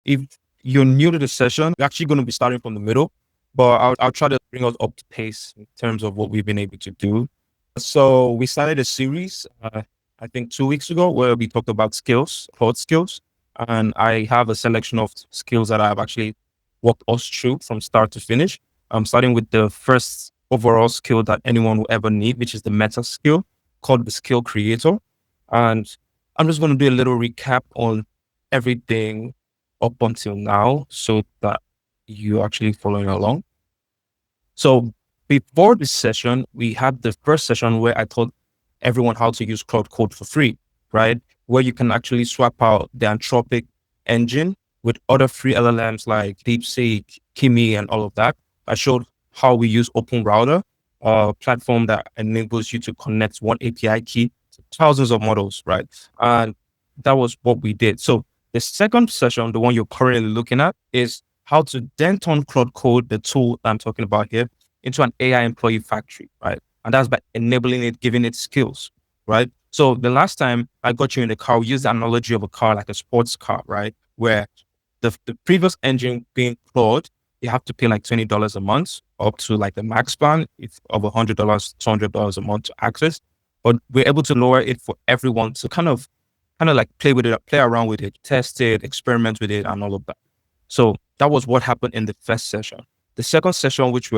if you're new to the session, we're actually going to be starting from the middle, but I'll try to bring us up to pace in terms of what we've been able to do. So we started a series, I think 2 weeks ago, where we talked about skills, cloud skills. And I have a selection of skills that I've actually walked us through from start to finish. I'm starting with the first overall skill that anyone will ever need, which is the meta skill called the skill creator. And I'm just going to do a little recap on everything up until now so that you're actually following along. So before this session, we had the first session where I taught everyone how to use Claude Code for free, right? Where you can actually swap out the Anthropic engine with other free LLMs like DeepSeek, Kimi, and all of that. I showed how we use Open Router, a platform that enables you to connect one API key to thousands of models, right? And that was what we did. So the second session, the one you're currently looking at, is how to then turn Claude Code, the tool I'm talking about here, into an AI employee factory, right? And that's by enabling it, giving it skills, right? So the last time I got you in the car, we used the analogy of a car, like a sports car, right? Where the previous engine being Claude, you have to pay like $20 a month up to like the max plan of $100, $200 a month to access. But we're able to lower it for everyone to kind of like play with it, play around with it, test it, experiment with it, and all of that. So that was what happened in the first session. The second session, which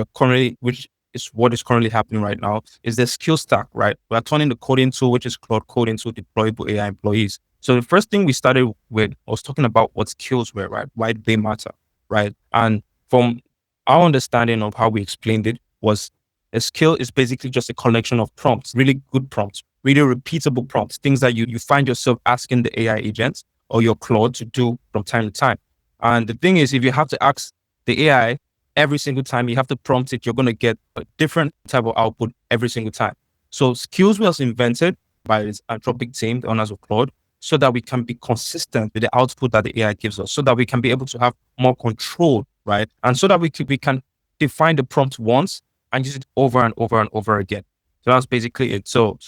is what is currently happening right now, is the skill stack, right? We're turning the coding tool, which is Claude Code, into deployable AI employees. So the first thing we started with was talking about what skills were, right? Why they matter, right? And from our understanding of how we explained it was a skill is basically just a collection of prompts, really good prompts, really repeatable prompts, things that you find yourself asking the AI agents or your Claude to do from time to time. And the thing is, if you have to ask the AI every single time you have to prompt it, you're going to get a different type of output every single time. So skills was invented by this Anthropic team, the owners of Claude, so that we can be consistent with the output that the AI gives us, so that we can be able to have more control, right? And so that we can define the prompt once and use it over and over and over again. So that's basically it. So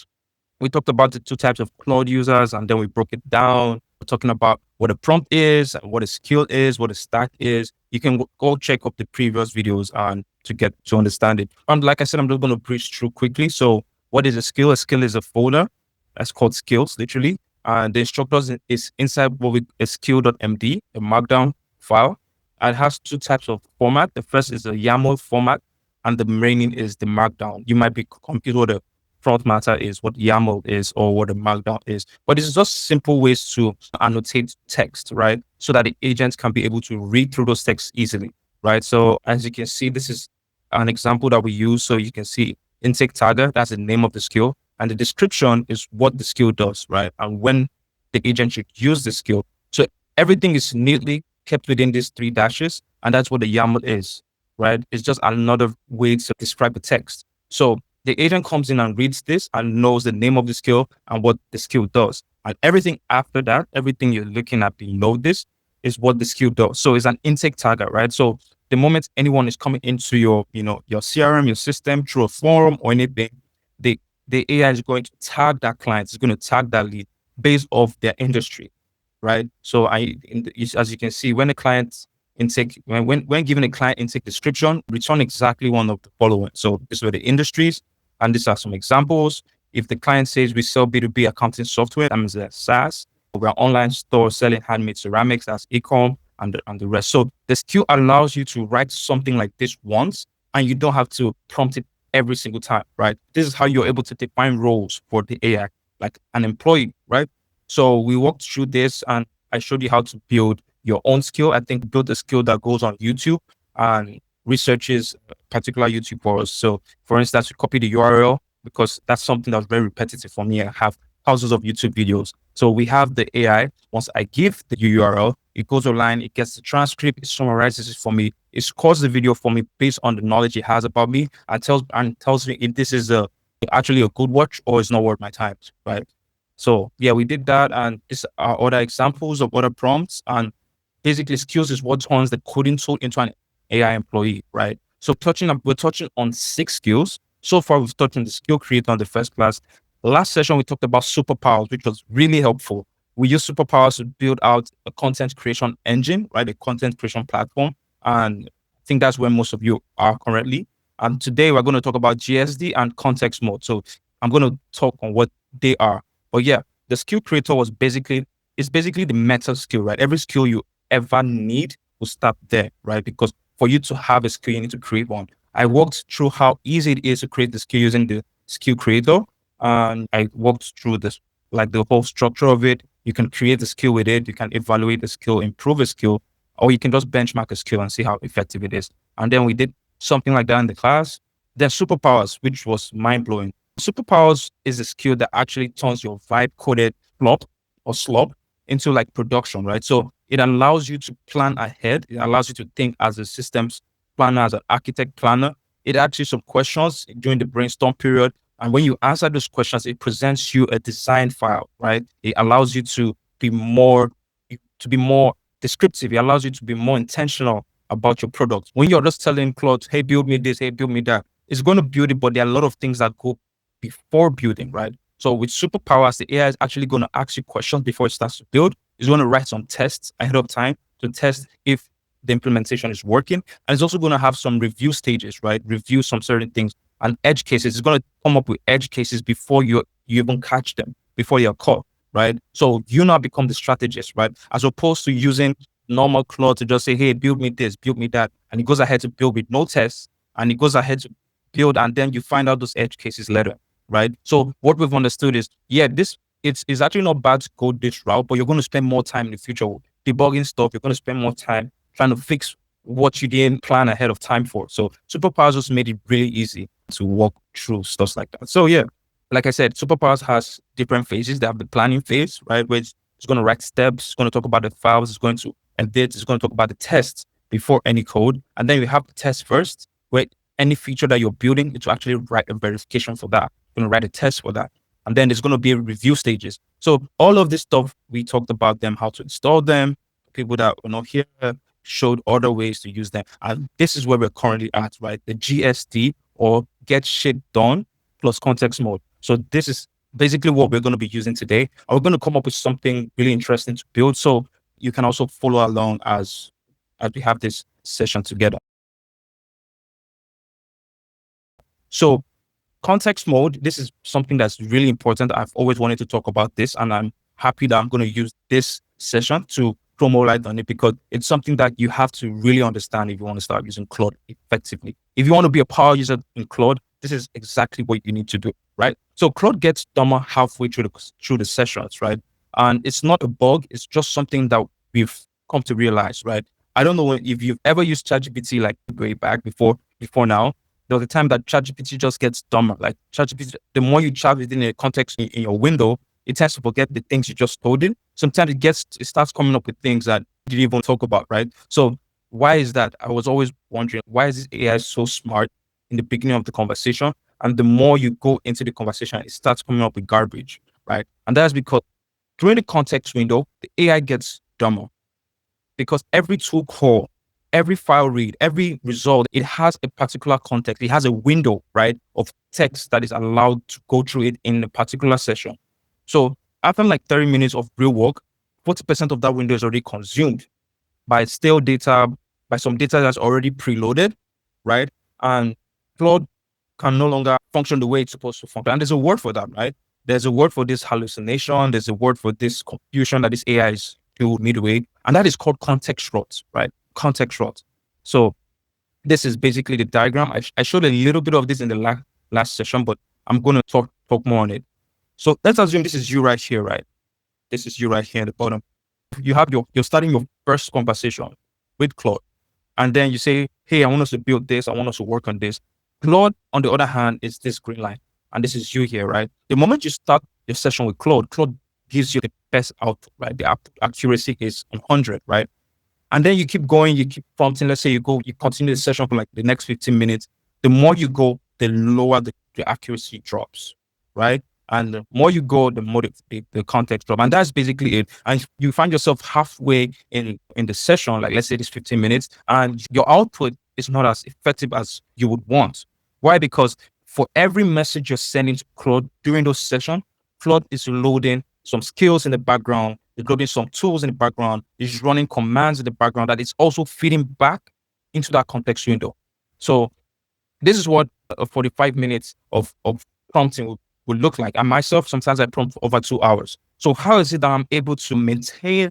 we talked about the two types of Claude users, and then we broke it down. We're talking about what a prompt is, what a skill is, what a stack is. You can go check up the previous videos and to get to understand it. And like I said, I'm just going to breeze through quickly. So what is a skill? A skill is a folder that's called skills, literally. And the instructors is inside a skill.md, a markdown file. And it has two types of format. The first is a YAML format, and the remaining is the markdown. You might be confused with the front matter is, what YAML is, or what a markdown is. But it's just simple ways to annotate text, right? So that the agents can be able to read through those texts easily, right? So as you can see, this is an example that we use. So you can see intake tagger, that's the name of the skill. And the description is what the skill does, right? And when the agent should use the skill. So everything is neatly kept within these three dashes. And that's what the YAML is, right? It's just another way to describe the text. So the agent comes in and reads this and knows the name of the skill and what the skill does. And everything after that, everything you're looking at below this is what the skill does. So it's an intake tagger, right? So the moment anyone is coming into your CRM, your system through a forum or anything, the AI is going to tag that client, it's going to tag that lead based off their industry, right? So as you can see, when a client intake, when given a client intake description, return exactly one of the following. So these were the industries, and these are some examples. If the client says we sell B2B accounting software, that means they're SaaS. We're an online store selling handmade ceramics, that's e-com, and the rest. So the skill allows you to write something like this once, and you don't have to prompt it every single time, right? This is how you're able to define roles for the AI, like an employee, right? So we walked through this, and I showed you how to build your own skill. I think build a skill that goes on YouTube and researches a particular YouTube for us. So for instance, we copy the URL because that's something that's very repetitive for me. I have thousands of YouTube videos. So we have the AI. Once I give the URL, it goes online, it gets the transcript, it summarizes it for me, it scores the video for me based on the knowledge it has about me, and tells me if this is actually a good watch or it's not worth my time, right? So yeah, we did that, and these are other examples of other prompts. And basically, skills is what turns the coding tool into an AI employee, right? So we're touching on 6 skills. So far, we've touched on the skill creator on the first class. Last session, we talked about superpowers, which was really helpful. we use superpowers to build out a content creation engine, right? A content creation platform. And I think that's where most of you are currently. And today we're going to talk about GSD and context mode. So I'm going to talk on what they are. But yeah, the skill creator it's basically the meta skill, right? Every skill you ever need will start there, right? Because for you to have a skill, you need to create one. I walked through how easy it is to create the skill using the skill creator. And I walked through this, like the whole structure of it. You can create the skill with it. You can evaluate the skill, improve a skill, or you can just benchmark a skill and see how effective it is. And then we did something like that in the class. Then superpowers, which was mind blowing. Superpowers is a skill that actually turns your vibe coded flop or slop into like production, right? So it allows you to plan ahead. It allows you to think as a systems planner, as an architect planner. It asks you some questions during the brainstorm period. And when you answer those questions, it presents you a design file, right? It allows you to be more descriptive. It allows you to be more intentional about your product. When you're just telling Claude, hey, build me this, hey, build me that, it's going to build it, but there are a lot of things that go before building, right? So with superpowers, the AI is actually going to ask you questions before it starts to build. It's going to write some tests ahead of time to test if the implementation is working. And it's also going to have some review stages, right? Review some certain things and edge cases. It's going to come up with edge cases before you even catch them, before you're caught, right? So you now become the strategist, right? As opposed to using normal Claude to just say, hey, build me this, build me that. And it goes ahead to build with no tests, and it goes ahead to build, and then you find out those edge cases later, right? So what we've understood is, yeah, it's actually not bad to go this route, but you're going to spend more time in the future debugging stuff. You're going to spend more time trying to fix what you didn't plan ahead of time for. So superpowers just made it really easy to walk through stuff like that. So yeah, like I said, superpowers has different phases. They have the planning phase, right? Where it's going to write steps, it's going to talk about the files, it's going to edit, it's going to talk about the tests before any code. And then you have the test first, where any feature that you're building, it's actually write a verification for that. You're going to write a test for that. And then there's going to be review stages. So all of this stuff, we talked about them, how to install them. People that are not here showed other ways to use them. And this is where we're currently at, right? The GSD, or get shit done, plus context mode. So this is basically what we're going to be using today. And we're going to come up with something really interesting to build. So you can also follow along as we have this session together. So context mode, this is something that's really important. I've always wanted to talk about this, and I'm happy that I'm going to use this session to promote light on it, because it's something that you have to really understand if you want to start using Claude effectively. If you want to be a power user in Claude, this is exactly what you need to do, right? So Claude gets dumber halfway through the sessions, right? And it's not a bug. It's just something that we've come to realize, right? I don't know if you've ever used ChatGPT like way back before now. There was a time that ChatGPT just gets dumber. Like ChatGPT, the more you chat within a context in your window, it tends to forget the things you just told it. Sometimes it starts coming up with things that you didn't even talk about, right? So why is that? I was always wondering, why is this AI so smart in the beginning of the conversation? And the more you go into the conversation, it starts coming up with garbage, right? And that's because during the context window, the AI gets dumber, because every tool call, every file read, every result, it has a particular context. It has a window, right, of text that is allowed to go through it in a particular session. So after like 30 minutes of real work, 40% of that window is already consumed by stale data, by some data that's already preloaded, right? And Claude can no longer function the way it's supposed to function. And there's a word for that, right? There's a word for this hallucination. There's a word for this confusion that this AI is doing midway. And that is called context rot, right? Context rot. So this is basically the diagram. I showed a little bit of this in the last session, but I'm going to talk more on it. So let's assume this is you right here, right? This is you right here at the bottom. You're starting your first conversation with Claude. And then you say, hey, I want us to build this. I want us to work on this. Claude, on the other hand, is this green line. And this is you here, right? The moment you start your session with Claude gives you the best output, right? The accuracy is 100, right? And then you keep going, you keep prompting. Let's say you continue the session for like the next 15 minutes. The more you go, the lower the accuracy drops, right? And the more you go, the more the context drop. And that's basically it. And you find yourself halfway in the session, like let's say it's 15 minutes, and your output is not as effective as you would want. Why? Because for every message you're sending to Claude during those sessions, Claude is loading some skills in the background. loading some tools in the background, it's running commands in the background that is also feeding back into that context window. So this is what 45 minutes of prompting would look like. And myself, sometimes I prompt for over 2 hours. So how is it that I'm able to maintain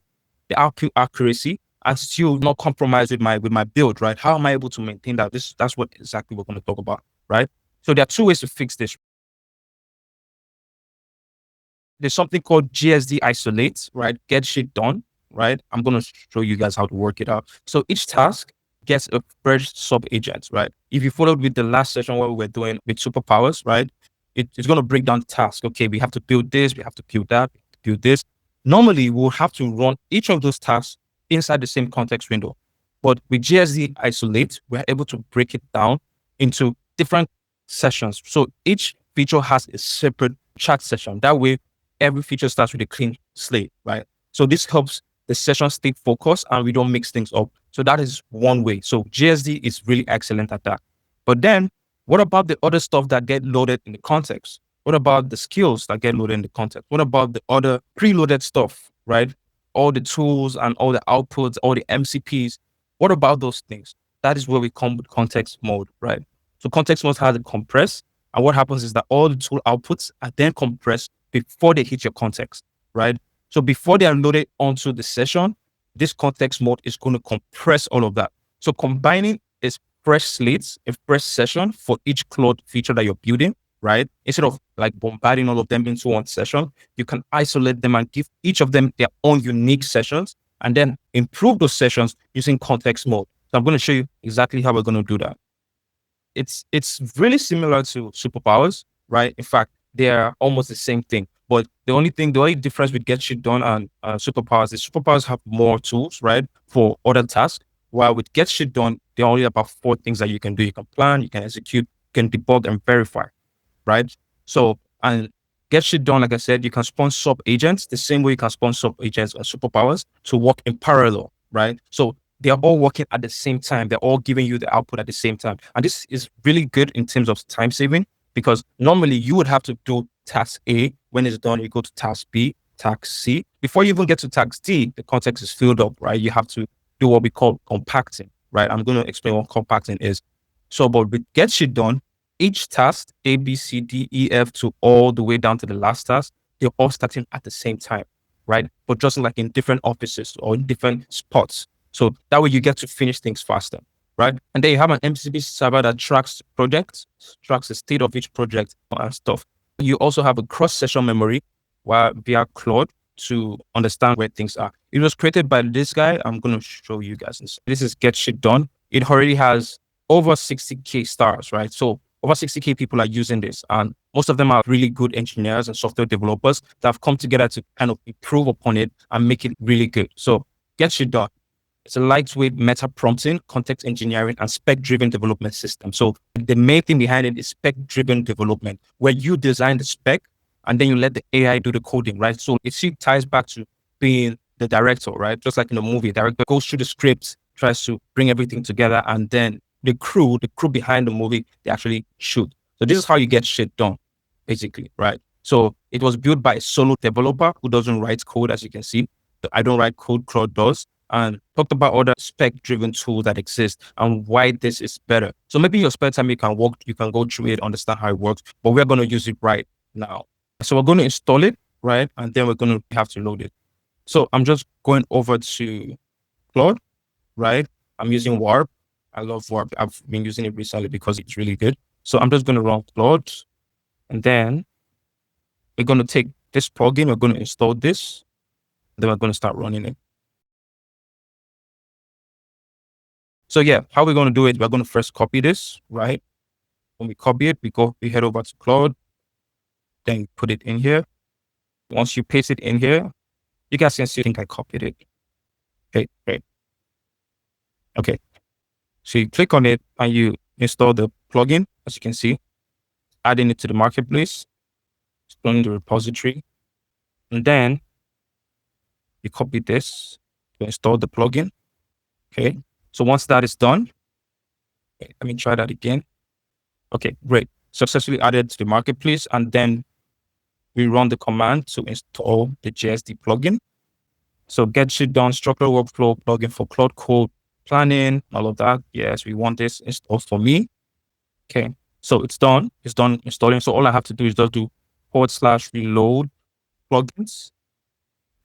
the output accuracy and still not compromise with my build, right? How am I able to maintain that? That's what exactly we're going to talk about, right? So there are two ways to fix this. There's something called GSD isolate, right? Get shit done, right? I'm going to show you guys how to work it out. So each task gets a fresh sub agent, right? If you followed with the last session where we were doing with superpowers, right? It's going to break down the task. Okay, we have to build this, we have to build that, we have to build this. Normally, we'll have to run each of those tasks inside the same context window. But with GSD isolate, we're able to break it down into different sessions. So each feature has a separate chat session. That way, every feature starts with a clean slate, right? So this helps the session stay focused and we don't mix things up. So that is one way. So GSD is really excellent at that. But then what about the other stuff that get loaded in the context? What about the skills that get loaded in the context? What about the other preloaded stuff, right? All the tools and all the outputs, all the MCPs. What about those things? That is where we come with context mode, right? So context mode has a compress. And what happens is that all the tool outputs are then compressed before they hit your context, right? So before they are loaded onto the session, this context mode is going to compress all of that. So combining is fresh slates, a fresh session for each Claude feature that you're building, right? Instead of like bombarding all of them into one session, you can isolate them and give each of them their own unique sessions and then improve those sessions using context mode. So I'm going to show you exactly how we're going to do that. It's really similar to superpowers, right? In fact, they're almost the same thing. But the only difference with get shit done and superpowers is superpowers have more tools, right, for other tasks. While with get shit done, there are only about 4 things that you can do. You can plan, you can execute, you can debug and verify, right? So, and get shit done, like I said, you can spawn sub agents the same way you can spawn sub agents and superpowers to work in parallel, right? So they are all working at the same time. They're all giving you the output at the same time. And this is really good in terms of time saving because normally you would have to do task A. When it's done, you go to task B, task C. Before you even get to task D, the context is filled up, right? You have to do what we call compacting, right? I'm going to explain what compacting is. So, but with get shit done, each task, A, B, C, D, E, F to all the way down to the last task, they're all starting at the same time, right? But just like in different offices or in different spots. So that way you get to finish things faster, right? And then you have an MCP server that tracks projects, tracks the state of each project and stuff. You also have a cross-session memory via Claude to understand where things are. It was created by this guy. I'm going to show you guys this. This is Get Shit Done. It already has over 60K stars, right? So over 60K people are using this. And most of them are really good engineers and software developers that have come together to kind of improve upon it and make it really good. So Get Shit Done. It's a lightweight meta prompting, context engineering, and spec-driven development system. So the main thing behind it is spec-driven development, where you design the spec and then you let the AI do the coding, right? So it ties back to being the director, right? Just like in a movie, the director goes through the script, tries to bring everything together, and then the crew behind the movie, they actually shoot. So this is how you get shit done, basically, right? So it was built by a solo developer who doesn't write code, as you can see. I don't write code, Claude does. And talked about other spec-driven tools that exist and why this is better. So maybe in your spare time, you can go through it, understand how it works, but we're going to use it right now. So we're going to install it, right? And then we're going to have to load it. So I'm just going over to Claude, right? I'm using Warp. I love Warp. I've been using it recently because it's really good. So I'm just going to run Claude. And then we're going to take this plugin. We're going to install this. Then we're going to start running it. So yeah, how we're going to do it, we're going to first copy this, right? When we copy it, we head over to Claude, then put it in here. Once you paste it in here, you guys can see, I think I copied it. Okay, great. Okay. So you click on it and you install the plugin, as you can see, adding it to the marketplace, exploring the repository, and then you copy this to install the plugin. Okay. So once that is done, okay, let me try that again. Okay, great. Successfully added to the marketplace, and then we run the command to install the GSD plugin. So get shit done, structural workflow plugin for Claude Code planning, all of that. Yes, we want this installed for me. Okay. So it's done. It's done installing. So all I have to do is just do /reload plugins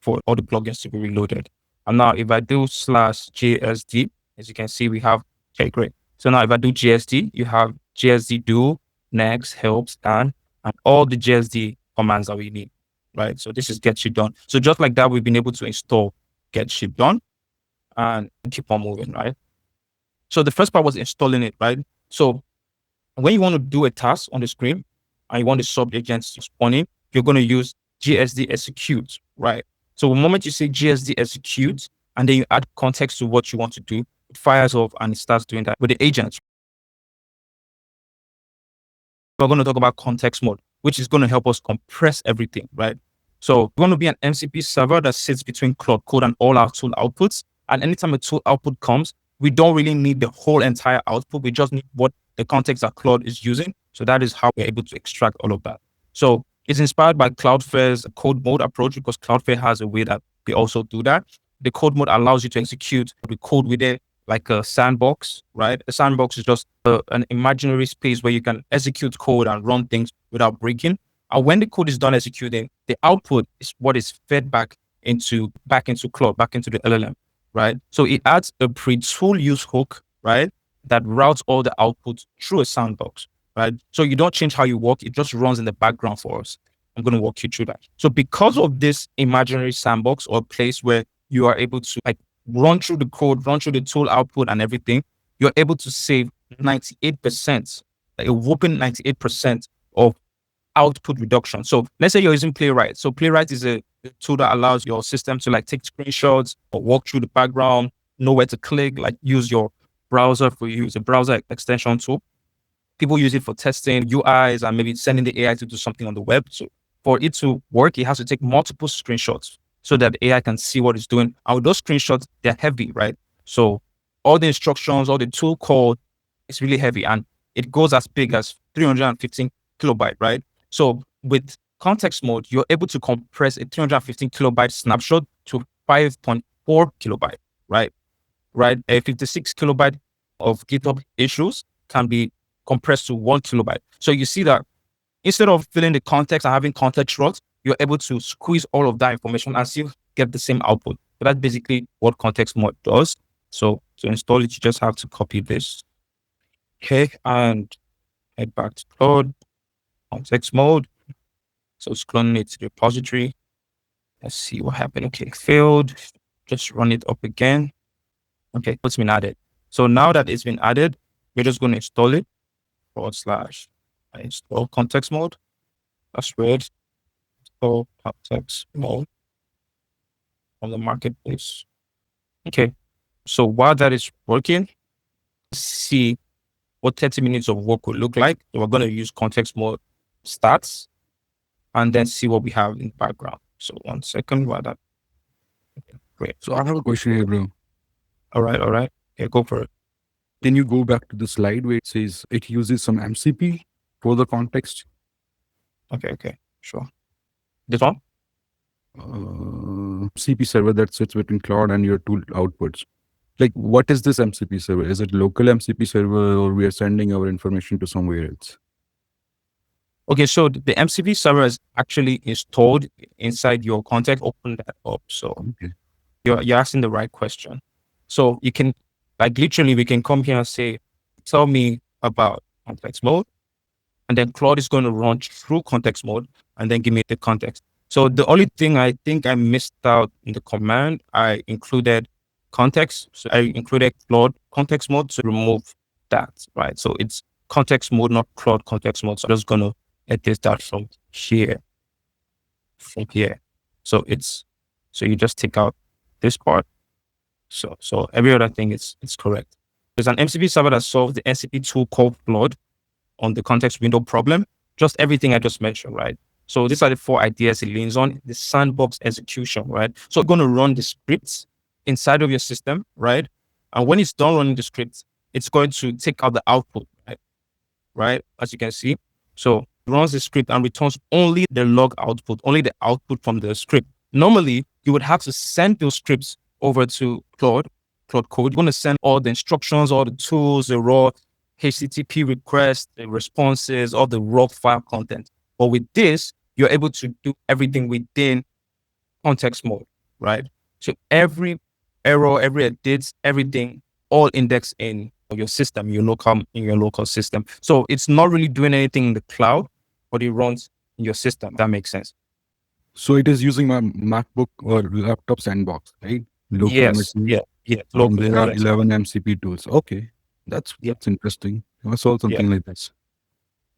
for all the plugins to be reloaded. And now if I do /JSD, as you can see, we have, okay, great. So now if I do GSD, you have GSD do, next, help, scan, and all the GSD commands that we need, right? So this is get shit done. So just like that, we've been able to install get shit done and keep on moving, right? So the first part was installing it, right? So when you want to do a task on the screen and you want the sub agents to spawn in, you're going to use GSD execute, right? So the moment you say GSD execute and then you add context to what you want to do, it fires off and it starts doing that with the agents. We're going to talk about context mode, which is going to help us compress everything, right? So we're going to be an MCP server that sits between Claude Code and all our tool outputs. And anytime a tool output comes, we don't really need the whole entire output. We just need what the context that Claude is using. So that is how we're able to extract all of that. So it's inspired by Cloudflare's code mode approach because Cloudflare has a way that we also do that. The code mode allows you to execute the code within like a sandbox, right? A sandbox is just an imaginary space where you can execute code and run things without breaking. And when the code is done executing, the output is what is fed back into Claude, back into the LLM, right? So it adds a pre-tool use hook, right? That routes all the outputs through a sandbox, right? So you don't change how you work. It just runs in the background for us. I'm going to walk you through that. So because of this imaginary sandbox or place where you are able to like run through the code, run through the tool output and everything, you're able to save 98%, like a whopping 98% of output reduction. So let's say you're using Playwright. So Playwright is a tool that allows your system to like take screenshots or walk through the background, know where to click, like use your browser for you. It's a browser extension tool. People use it for testing UIs and maybe sending the AI to do something on the web. So for it to work, it has to take multiple screenshots so that the AI can see what it's doing. And with those screenshots, they're heavy, right? So all the instructions, all the tool code is really heavy and it goes as big as 315 kilobyte, right? So with context mode, you're able to compress a 315 kilobyte snapshot to 5.4 kilobyte, right? Right? A 56 kilobyte of GitHub issues can be compressed to 1 kilobyte. So you see that instead of filling the context and having context rows, you're able to squeeze all of that information and still get the same output. So that's basically what context mode does. So to install it, you just have to copy this. Okay, and head back to Claude, context mode. So it's cloning it to the repository. Let's see what happened. Okay, failed. Just run it up again. Okay, it's been added. So now that it's been added, we're just going to install it. / install context mode. That's weird. Install context mode from the marketplace. Okay. So while that is working, see what 30 minutes of work would look like. So we're going to use context mode stats and then see what we have in the background. So 1 second while that. Okay, great. So I have a question here, bro. All right. Okay, go for it. Can you go back to the slide where it says it uses some MCP for the context? Okay, sure. This one? MCP server that sits between Claude and your tool outputs. Like, what is this MCP server? Is it local MCP server or we are sending our information to somewhere else? Okay, so the MCP server is actually installed inside your context. Open that up. So okay. You're asking the right question. So you can, like literally, we can come here and say, tell me about context mode. And then Claude is going to run through context mode and then give me the context. So the only thing I think I missed out in the command, I included context. So I included Claude context mode to remove that, right? So it's context mode, not Claude context mode. So I'm just going to edit that from here. So you just take out this part. So every other thing it's correct. There's an MCP server that solves the MCP tool called Claude on the context window problem. Just everything I just mentioned, right? So these are the 4 ideas it leans on. The sandbox execution, right? So you're going to run the scripts inside of your system, right? And when it's done running the scripts, it's going to take out the output, right? As you can see. So it runs the script and returns only the log output, only the output from the script. Normally, you would have to send those scripts over to Cloud Code. You're going to send all the instructions, all the tools, the raw HTTP requests, the responses, all the raw file content. But with this, you're able to do everything within context mode, right? So every error, every edit, everything, all indexed in your system, in your local system. So it's not really doing anything in the cloud, but it runs in your system. That makes sense. So it is using my MacBook or laptop sandbox, right? Local Yes. machine. Yeah. And Locally. there are Correct. 11 MCP tools. Okay, that's Yeah. interesting. I saw something like this.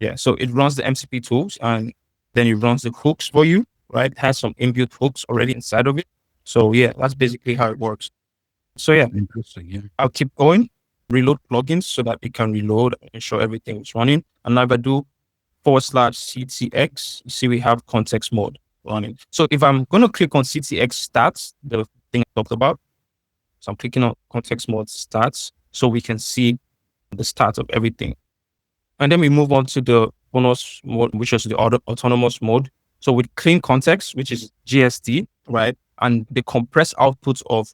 Yeah. So it runs the MCP tools and then it runs the hooks for you, right? It has some inbuilt hooks already inside of it. So yeah, that's basically how it works. So yeah, Interesting. Yeah. I'll keep going, reload plugins so that it can reload and ensure everything is running. And now if I do /CTX, you see we have context mode running. So if I'm going to click on CTX stats, the thing I talked about, so I'm clicking on context mode stats so we can see the stats of everything. And then we move on to the bonus mode, which is the autonomous mode. So with clean context, which is GST, right? And the compressed output of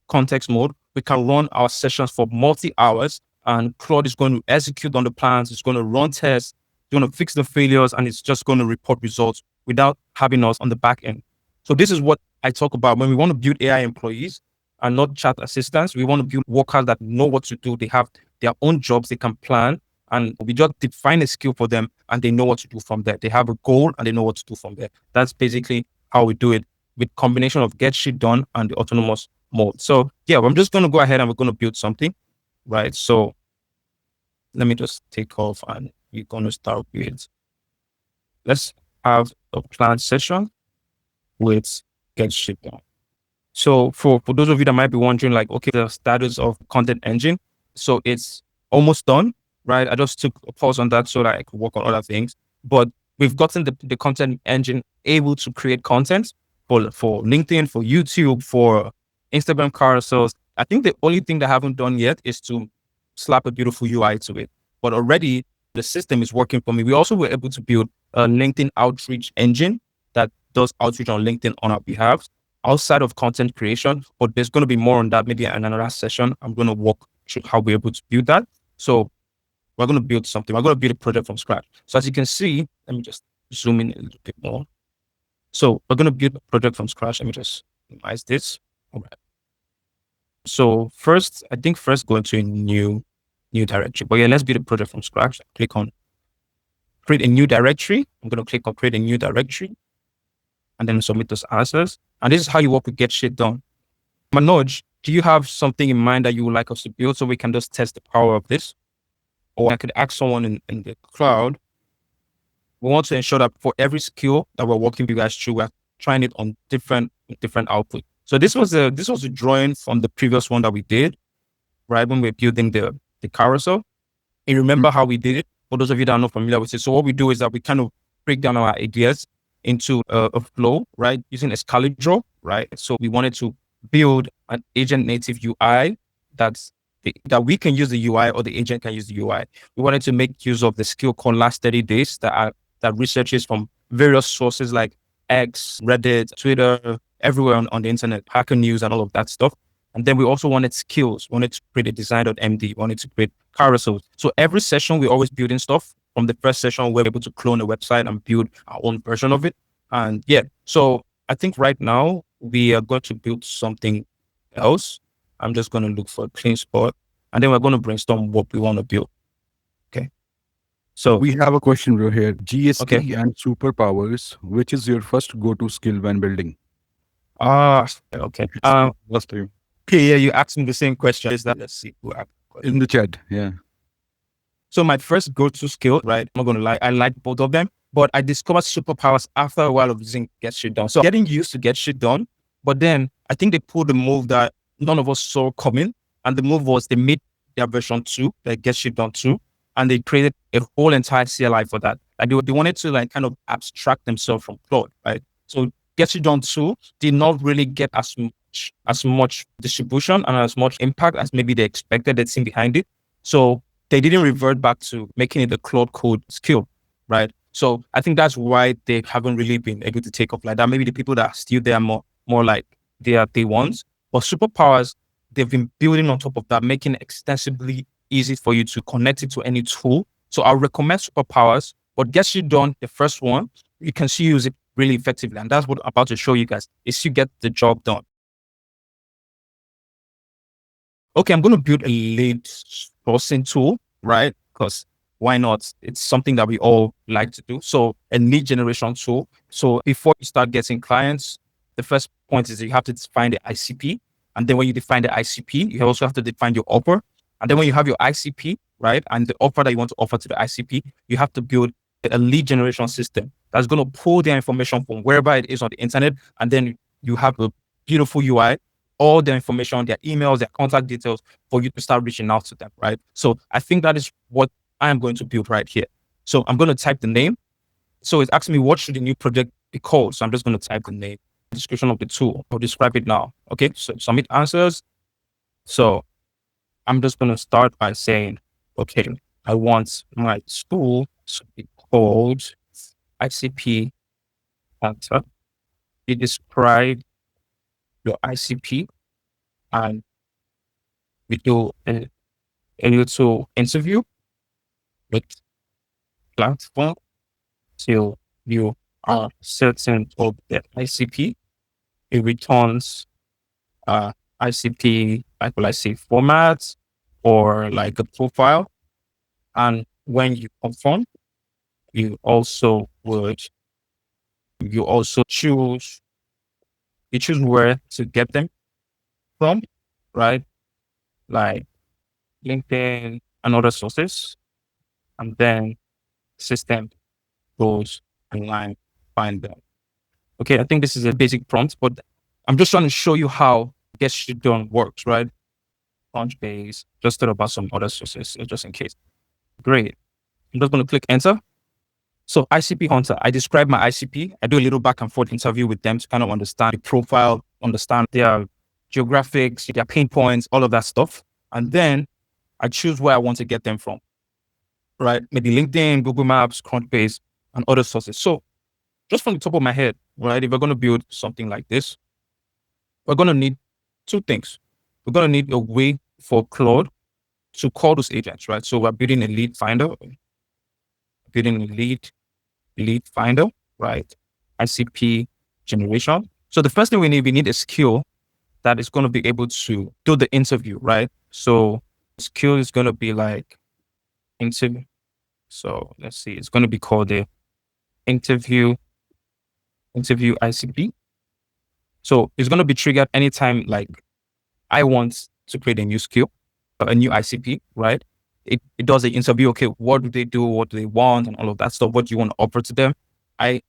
context mode, we can run our sessions for multi-hours and Claude is going to execute on the plans. It's going to run tests, it's going to fix the failures, and it's just going to report results without having us on the back end. So this is what I talk about when we want to build AI employees and not chat assistants. We want to build workers that know what to do. They have their own jobs, they can plan, and we just define a skill for them and they know what to do from there. They have a goal and they know what to do from there. That's basically how we do it with combination of get shit done and the autonomous mode. So yeah, I'm just going to go ahead and we're going to build something, right? So let me just take off and we're going to start with, let's have a plan session with get shit done. So for those of you that might be wondering, like, okay, the status of content engine. So it's almost done, right? I just took a pause on that so that I could work on other things. But we've gotten the content engine able to create content for LinkedIn, for YouTube, for Instagram carousels. I think the only thing that I haven't done yet is to slap a beautiful UI to it. But already the system is working for me. We also were able to build a LinkedIn outreach engine that does outreach on LinkedIn on our behalf outside of content creation, but there's going to be more on that maybe in another session. I'm going to walk through how we're able to build that. So we're going to build something. We're going to build a project from scratch. So as you can see, let me just zoom in a little bit more. So we're going to build a project from scratch. Let me just minimize this. All right. So first go into a new directory. But yeah, let's build a project from scratch. Click on create a new directory. I'm going to click on create a new directory and then submit those answers. And this is how you work with get shit done. Manoj, do you have something in mind that you would like us to build so we can just test the power of this? Or I could ask someone in the cloud. We want to ensure that for every skill that we're walking you guys through, we're trying it on different output. So this was a drawing from the previous one that we did, right? When we're building the carousel. You remember how we did it? For those of you that are not familiar with it. So what we do is that we kind of break down our ideas into a flow, right? Using Escalibur, right? So we wanted to build an agent native UI that we can use the UI or the agent can use the UI. We wanted to make use of the skill called last 30 days that researchers from various sources like X, Reddit, Twitter, everywhere on the internet, Hacker News and all of that stuff. And then we also wanted skills, wanted to create a design.md, wanted to create carousels. So every session, we're always building stuff. From the first session, we're able to clone a website and build our own version of it. And yeah, so I think right now we are going to build something else. I'm just going to look for a clean spot and then we're going to brainstorm what we want to build. Okay. So we have a question bro here. GST and superpowers, which is your first go-to skill when building? Okay. Last time. Yeah, you asked me the same question. Is that, let's see who in the chat. Yeah. So my first go-to skill, right? I'm not going to lie. I like both of them, but I discovered superpowers after a while of using get shit done. So getting used to get shit done, but then I think they pulled the move that none of us saw coming. And the move was they made their version 2, like get shit done 2, and they created a whole entire CLI for that. Like they wanted to like kind of abstract themselves from Claude, right? So get shit done 2 did not really get as much distribution and as much impact as maybe they expected, the team behind it. So they didn't revert back to making it a Claude Code skill, right? So I think that's why they haven't really been able to take off like that. Maybe the people that are still there are more like their day ones. But superpowers, they've been building on top of that, making it extensively easy for you to connect it to any tool. So I'll recommend superpowers, but gets you done, the first one, you can see use it really effectively. And that's what I'm about to show you guys, is you get the job done. Okay, I'm going to build a lead sourcing tool, right? Because why not? It's something that we all like to do. So a lead generation tool. So before you start getting clients, the first point is you have to define the ICP. And then when you define the ICP, you also have to define your offer. And then when you have your ICP, right, and the offer that you want to offer to the ICP, you have to build a lead generation system that's going to pull their information from wherever it is on the internet. And then you have a beautiful UI, all the information, their emails, their contact details for you to start reaching out to them, right? So I think that is what I am going to build right here. So I'm going to type the name. So it's asking me what should the new project be called. So I'm just going to type the name, description of the tool. I'll describe it now. Okay, so submit answers. So I'm just going to start by saying, okay, I want my tool to be called ICP Hunter. You describe your ICP and we do a little interview with platform till you are certain of the ICP. It returns ICP, like will I say format or like a profile. And when you confirm, you also choose where to get them from, right? Like LinkedIn and other sources. And then system goes online, find them. Okay, I think this is a basic prompt, but I'm just trying to show you how get shit done works, right? Launchbase, just thought about some other sources, just in case. Great. I'm just going to click enter. So ICP Hunter, I describe my ICP. I do a little back and forth interview with them to kind of understand the profile, understand their geographics, their pain points, all of that stuff. And then I choose where I want to get them from, right? Maybe LinkedIn, Google Maps, Crunchbase, and other sources. So just from the top of my head, right? If we're going to build something like this, we're going to need two things. We're going to need a way for Claude to call those agents, right? So we're building a lead finder, right? ICP generation. So the first thing we need a skill that is going to be able to do the interview, right? So skill is going to be like interview. So let's see, it's going to be called the interview ICP. So it's going to be triggered anytime like I want to create a new skill, a new ICP, right? It does the interview. Okay, what do they do? What do they want? And all of that stuff. What do you want to offer to them? I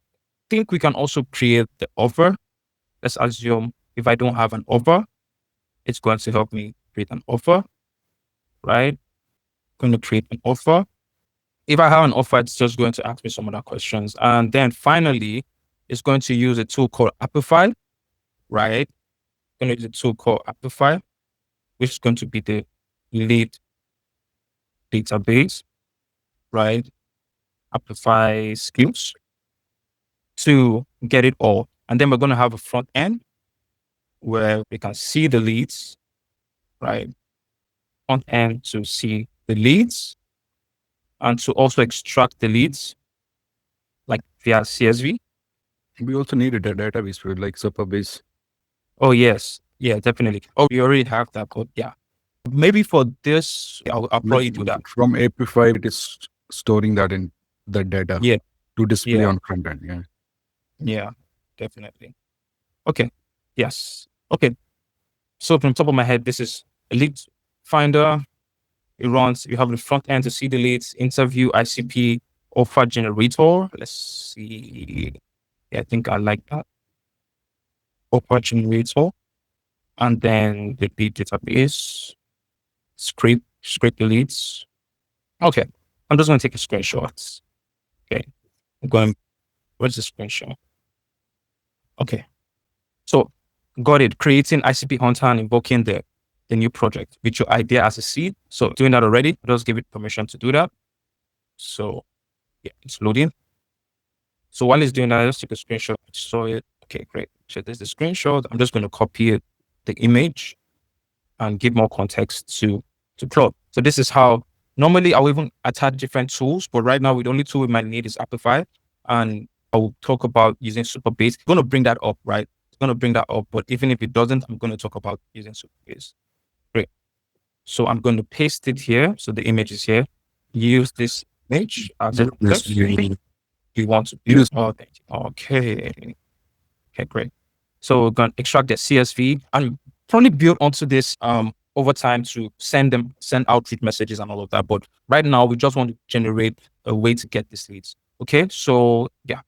think we can also create the offer. Let's assume if I don't have an offer, it's going to help me create an offer, right? Going to create an offer. If I have an offer, it's just going to ask me some other questions. And then finally, it's going to use a tool called Apify, right? Going to use a tool called Apify, which is going to be the lead database, right? Apify skills to get it all. And then we're going to have a front end where we can see the leads, right? Front end to see the leads and to also extract the leads like via CSV. We also need a database for like Supabase. Oh, yes. Yeah, definitely. Oh, we already have that code. Yeah. Maybe for this, I'll probably do that. From Apify, it is storing that in the data Yeah. to display Yeah. on front end. Yeah. Yeah, definitely. Okay. Yes. Okay. So from top of my head, this is a lead finder. It runs, you have the front end to see the leads, interview, ICP, offer generator. Let's see. Yeah, I think I like that. Offer generator. And then the lead database, scrape the leads. Okay. I'm just going to take a screenshot. Okay. I'm going, where's the screenshot? Okay. So got it. Creating ICP Hunter and invoking the new project with your idea as a seed. So doing that already, just give it permission to do that. So yeah, it's loading. So while it's doing that, let's take a screenshot. So it Okay, great. So there's the screenshot. I'm just going to copy it, the image, and give more context to Claude. So this is how normally I'll even attach different tools, but right now the only tool we might need is Apify, and I'll talk about using Superbase. I'm going to bring that up, right? It's going to bring that up, but even if it doesn't, I'm going to talk about using Superbase. Great. So I'm going to paste it here. So the image is here. Use this image as a you want to use. Oh, thank you. Okay. Okay, great. So we're going to extract the CSV and probably build onto this over time to send outreach messages and all of that. But right now, we just want to generate a way to get these leads. Okay, so yeah,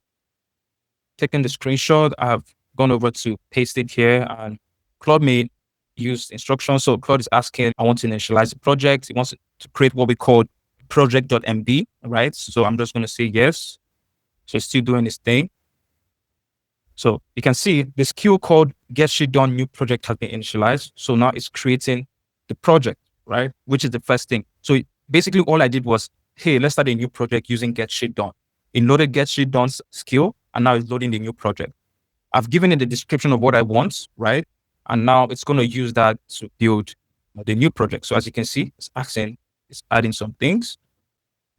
taking the screenshot, I've gone over to paste it here, and Claude may use instructions. So Claude is asking, I want to initialize the project. He wants to create what we call project.mb, right? So I'm just going to say yes. So it's still doing this thing. So you can see this queue called get shit done new project has been initialized. So now it's creating the project, right? Which is the first thing. So basically all I did was, hey, let's start a new project using get shit done. It loaded get shit done skill, and now it's loading the new project. I've given it the description of what I want, right? And now it's going to use that to build the new project. So as you can see, it's adding some things.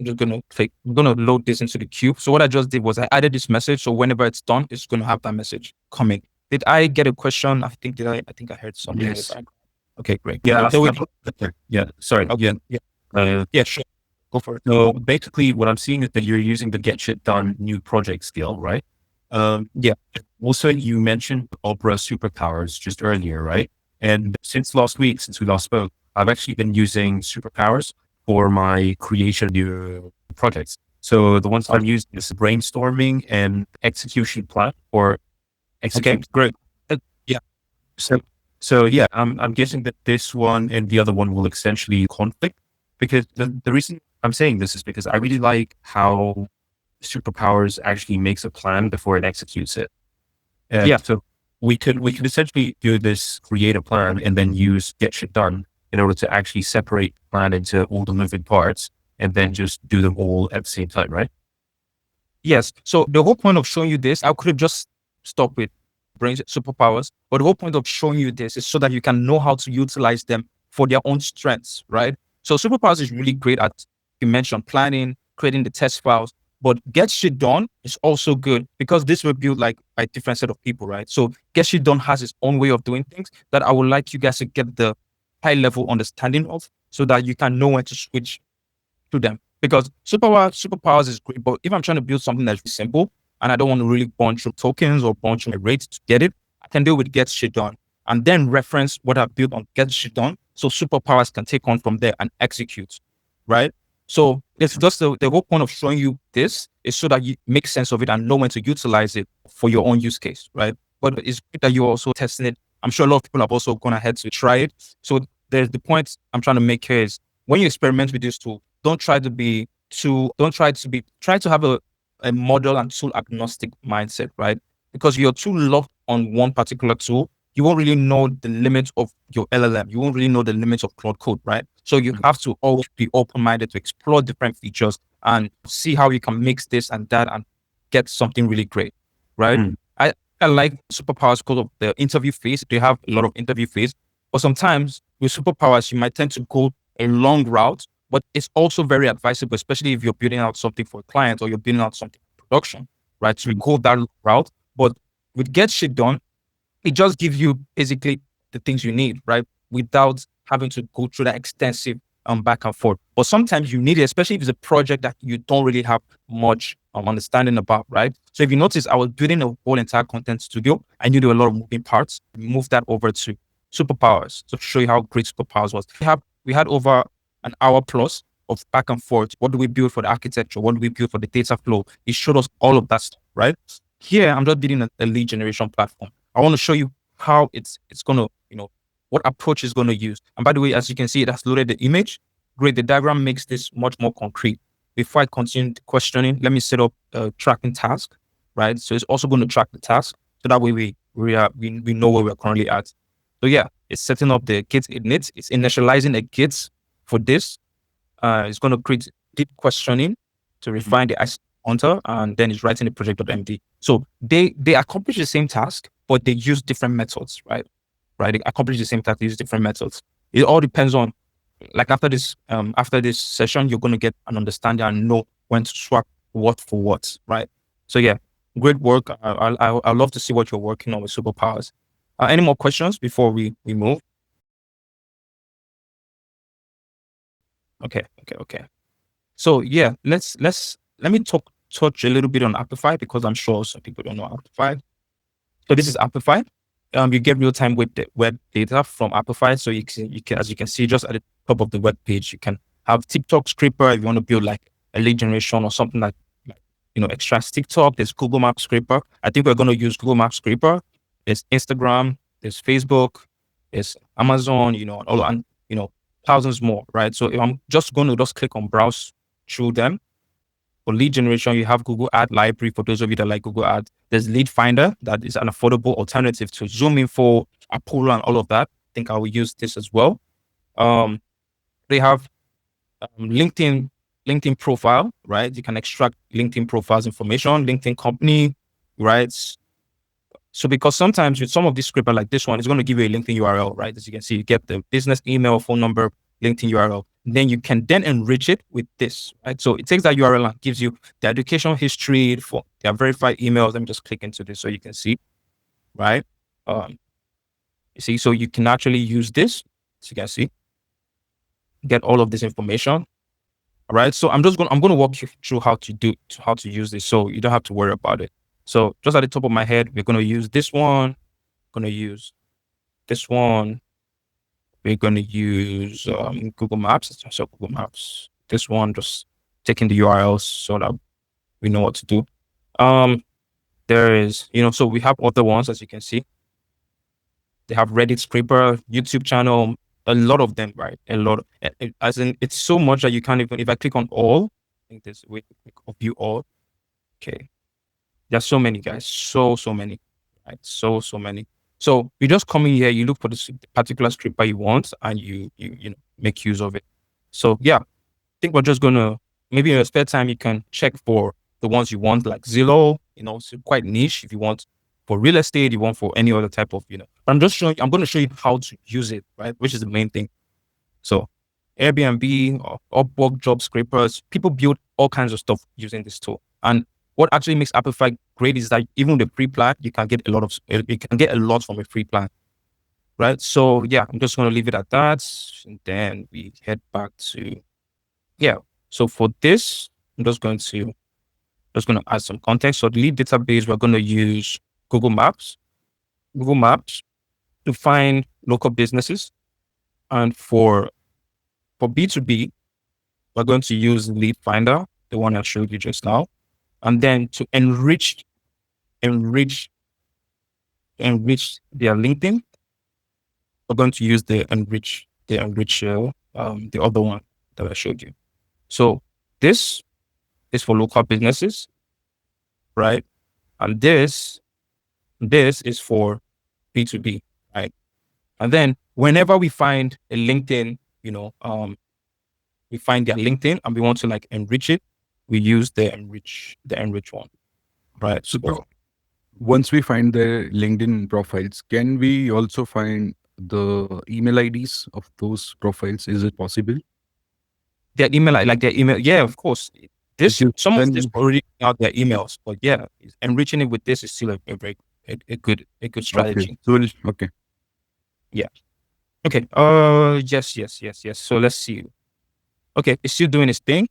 I'm just going to click, I'm going to load this into the queue. So what I just did was I added this message. So whenever it's done, it's going to have that message coming. Did I get a question? I think I heard something. Yes. Okay, great. Yeah. Sorry. Yeah, sure. Go for it. So basically what I'm seeing is that you're using the get shit done new project skill, right? Yeah. Also, you mentioned Opera superpowers just earlier, right? And since we last spoke, I've actually been using superpowers for my creation new projects. So the ones I'm using is brainstorming and execution plan or execute. Okay, great. Yeah. So yeah, I'm guessing that this one and the other one will essentially conflict, because the reason I'm saying this is because I really like how superpowers actually makes a plan before it executes it. Yeah. So we could essentially do this, create a plan, and then use get shit done in order to actually separate the plan into all the moving parts and then just do them all at the same time, right? Yes. So the whole point of showing you this, I could have just stopped with brain superpowers, but the whole point of showing you this is so that you can know how to utilize them for their own strengths, right? So superpowers is really great at, you mentioned, planning, creating the test files, but get shit done is also good because this will build like a different set of people, right? So get shit done has its own way of doing things that I would like you guys to get the high level understanding of so that you can know when to switch to them. Because superpowers is great, but if I'm trying to build something that's really simple and I don't want to really bunch through tokens or bunch through my rates to get it, I can deal with get shit done and then reference what I built on get shit done. So superpowers can take on from there and execute, right? So it's just the whole point of showing you this is so that you make sense of it and know when to utilize it for your own use case, right? But it's good that you're also testing it. I'm sure a lot of people have also gone ahead to try it. So there's the point I'm trying to make here is when you experiment with this tool, try to have a model and tool agnostic mindset, right? Because you're too locked on one particular tool, you won't really know the limits of your LLM. You won't really know the limits of Claude Code, right? So you have to always be open-minded to explore different features and see how you can mix this and that and get something really great, right? I like superpowers because of the interview phase. They have a lot of interview phase, but sometimes with superpowers, you might tend to go a long route, but it's also very advisable, especially if you're building out something for a client or you're building out something for production, right? So we go that route, but with get shit done, it just gives you basically the things you need, right? Without having to go through that extensive back and forth. But sometimes you need it, especially if it's a project that you don't really have much understanding about, right? So if you notice, I was building a whole entire content studio. I knew there were a lot of moving parts. Move that over to superpowers to show you how great superpowers was. We had over an hour plus of back and forth. What do we build for the architecture? What do we build for the data flow? It showed us all of that stuff, right? Here, I'm just building a lead generation platform. I want to show you how it's going to, what approach it's going to use. And by the way, as you can see, it has loaded the image. Great. The diagram makes this much more concrete. Before I continue the questioning, let me set up a tracking task, right? So it's also going to track the task. So that way we know where we're currently at. So yeah, it's setting up the Git init. It's initializing a Git for this. It's going to create deep questioning to refine the Hunter, and then it's writing the project.md. So they accomplish the same task, but they use different methods, right? They accomplish the same task, they use different methods. It all depends on, like after this session, you're going to get an understanding and know when to swap what for what, right? So yeah, great work. I'd love to see what you're working on with superpowers. Any more questions before we move? Okay. So yeah, let me touch a little bit on Apify, because I'm sure some people don't know Apify. So this is Apify. You get real-time web data from Apify. So you can, as you can see, just at the top of the web page, you can have TikTok scraper if you want to build like a lead generation or something like extracts TikTok. There's Google Maps scraper. I think we're going to use Google Maps scraper. There's Instagram. There's Facebook. There's Amazon. And thousands more, right? So if I'm just going to click on browse through them. For lead generation, you have Google Ad Library for those of you that like Google Ads. There's Lead Finder, that is an affordable alternative to Zoom Info, Apollo, and all of that. I think I will use this as well. They have LinkedIn profile, right? You can extract LinkedIn profiles information, LinkedIn company, right? So because sometimes with some of these scripts like this one, it's going to give you a LinkedIn URL, right? As you can see, you get the business email, phone number, LinkedIn URL. Then you can then enrich it with this, right? So it takes that URL and gives you the education history for their verified emails. Let me just click into this so you can see, right? You see, so you can actually use this, as you can see, get all of this information. All right. So I'm going to walk you through how to use this, so you don't have to worry about it. So just at the top of my head, we're going to use this one. Going to use this one. We're going to use Google Maps. So Google Maps. This one, just taking the URLs so that we know what to do. There is, so we have other ones, as you can see. They have Reddit scraper, YouTube channel, a lot of them, right? A lot. As in, it's so much that you can't even, if I click on all, I think this, wait, view all. Okay. There's so many, guys. So many, right? So many. So you just come in here, you look for this particular scraper you want, and you make use of it. So yeah, I think we're just gonna, maybe in your spare time, you can check for the ones you want, like Zillow, it's quite niche. If you want for real estate, you want for any other type of, but I'm going to show you how to use it, right? Which is the main thing. So Airbnb or Upwork job scrapers, people build all kinds of stuff using this tool. And what actually makes Apify great is that even the free plan, you can get a lot from a free plan, right? So yeah, I'm just going to leave it at that. And then we head back to, so for this, I'm just going to add some context. So the lead database, we're going to use Google Maps to find local businesses. And for B2B, we're going to use Lead Finder, the one I showed you just now. And then to enrich their LinkedIn, we're going to use the other one that I showed you. So this is for local businesses, right? And this is for B2B, right? And then whenever we find a LinkedIn, we find their LinkedIn and we want to enrich it, we use the enrich one, right? So once we find the LinkedIn profiles, can we also find the email IDs of those profiles? Is it possible? Their email, their email, yeah, of course. Some of this already out their emails, but yeah, enriching it with this is still a very good strategy. Okay. Yeah. Okay. Yes. So let's see. Okay, it's still doing its thing.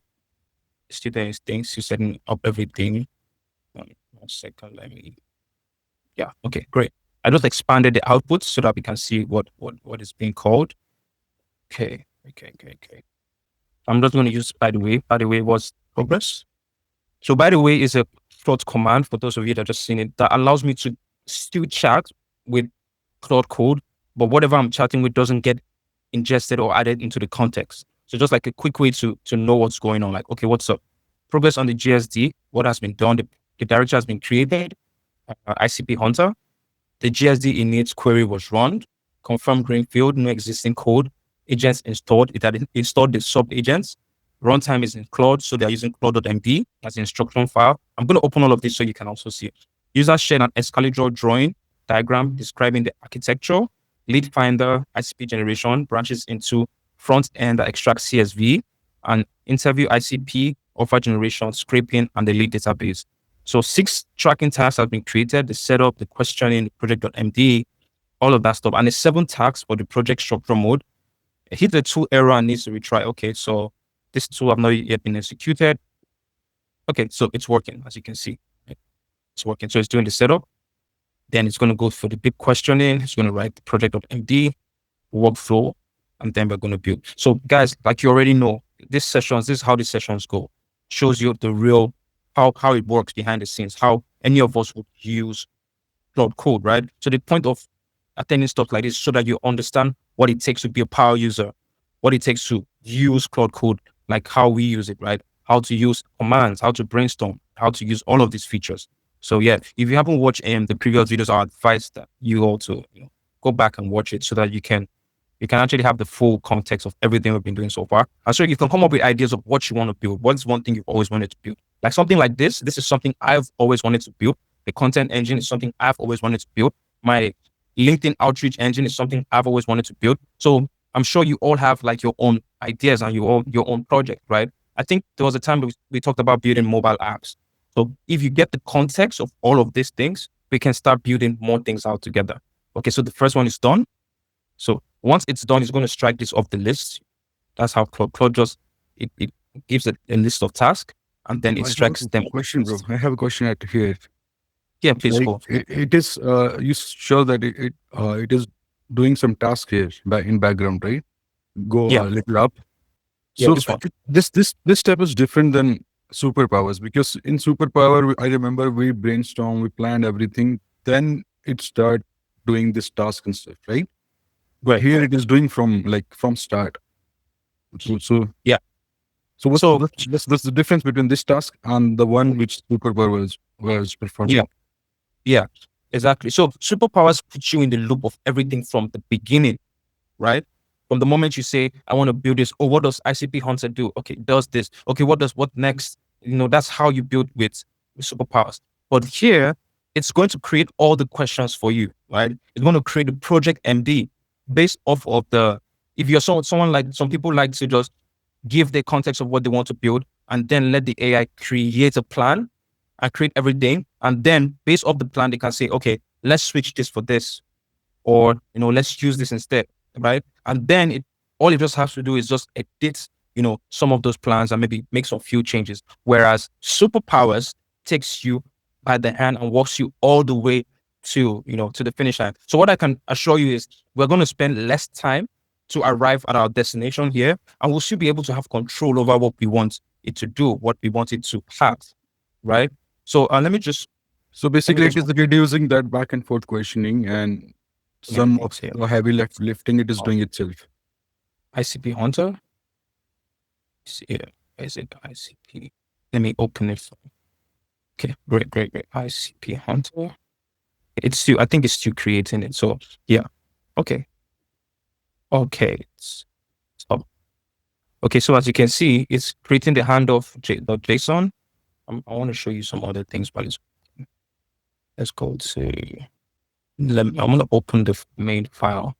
Still setting up everything. 1 second, let me. Yeah. Okay. Great. I just expanded the output so that we can see what is being called. Okay. I'm just going to use by the way was progress. So by the way is a Claude command for those of you that just seen it that allows me to still chat with Claude Code, but whatever I'm chatting with doesn't get ingested or added into the context. So just like a quick way to know what's going on. Like, okay, what's up? Progress on the GSD. What has been done? The directory has been created. ICP Hunter. The GSD init query was run. Confirm greenfield. No existing code. Agents installed. It had installed the sub agents. Runtime is in Claude, so they're using Claude.md as the instruction file. I'm going to open all of this so you can also see it. Users shared an escalator drawing diagram describing the architecture, lead finder, ICP generation, branches into front end that extracts CSV, and interview ICP, offer generation, scraping, and the lead database. So 6 tracking tasks have been created: the setup, the questioning, the project.md, all of that stuff. And the 7 tasks for the project structure mode. Hit the tool error and needs to retry. Okay, so this tool have not yet been executed. Okay, so it's working, as you can see. It's working. So it's doing the setup. Then it's going to go for the big questioning. It's going to write the project.md, workflow, and then we're going to build. So guys, like you already know, this is how the sessions go. Shows you the real, how it works behind the scenes, how any of us would use Claude Code, right? So the point of attending stuff like this so that you understand what it takes to be a power user, what it takes to use Claude Code, like how we use it, right? How to use commands, how to brainstorm, how to use all of these features. So yeah, if you haven't watched the previous videos, I advise that you also go back and watch it so that you can actually have the full context of everything we've been doing so far. And so you can come up with ideas of what you want to build. What's one thing you've always wanted to build? Like something like this. This is something I've always wanted to build. The content engine is something I've always wanted to build. My LinkedIn outreach engine is something I've always wanted to build. So I'm sure you all have like your own ideas and your own project, right? I think there was a time we talked about building mobile apps. So if you get the context of all of these things, we can start building more things out together. Okay, so the first one is done. So once it's done, it's going to strike this off the list. That's how Claude just, it gives a list of tasks and then it strikes them. Question, bro. I have a question at here. Yeah, please go. It is, you show that it is doing some task here in background, right? Go a little up. Yeah, So this step is different than superpowers, because in superpower, I remember we brainstorm, we planned everything, then it start doing this task and stuff, right? Right. Here it is doing from start. So yeah. So what's the difference between this task and the one which superpower was performing? Yeah, exactly. So superpowers put you in the loop of everything from the beginning, right? From the moment you say, I want to build this, what does ICP Hunter do? Okay, it does this. Okay, what next? That's how you build with superpowers. But here, it's going to create all the questions for you, right? It's going to create a project MD based off of if you're someone like, some people like to just give the context of what they want to build and then let the AI create a plan and create everything. And then based off the plan, they can say, okay, let's switch this for this, or, let's use this instead. Right. And then all it just has to do is just edit, some of those plans and maybe make some few changes. Whereas superpowers takes you by the hand and walks you all the way to the finish line. So what I can assure you is we're going to spend less time to arrive at our destination here, and we'll still be able to have control over what we want it to do, what we want it to have. Right. So let me just. So basically, it is reducing that back and forth questioning, and some of the heavy lifting it is doing itself. ICP Hunter. Is it ICP? Let me open it. Okay, great. ICP Hunter. I think it's still creating it. So yeah. Okay. So, okay, so as you can see, it's creating the handoff.json. I want to show you some other things, but let's go to. I'm going to open the main file.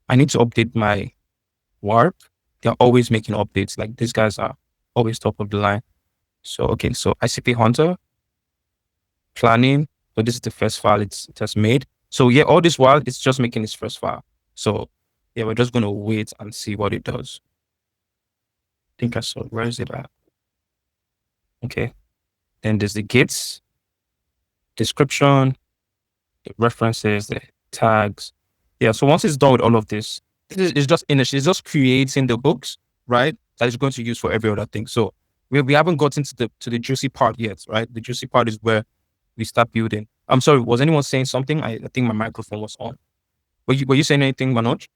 I need to update my warp. They're always making updates. Like these guys are always top of the line. So, okay. So ICP Hunter planning. So this is the first file it has made. So yeah, all this while it's just making its first file. So yeah, we're just going to wait and see what it does. I think I saw, where is it at? Okay. Then there's the gates, description, the references, the tags. Yeah, so once it's done with all of this, it's just initial. It's just creating the hooks, right? That it's going to use for every other thing. So we haven't gotten to the juicy part yet, right? The juicy part is where we start building. I'm sorry, was anyone saying something? I think my microphone was on. Were you saying anything, Manoj?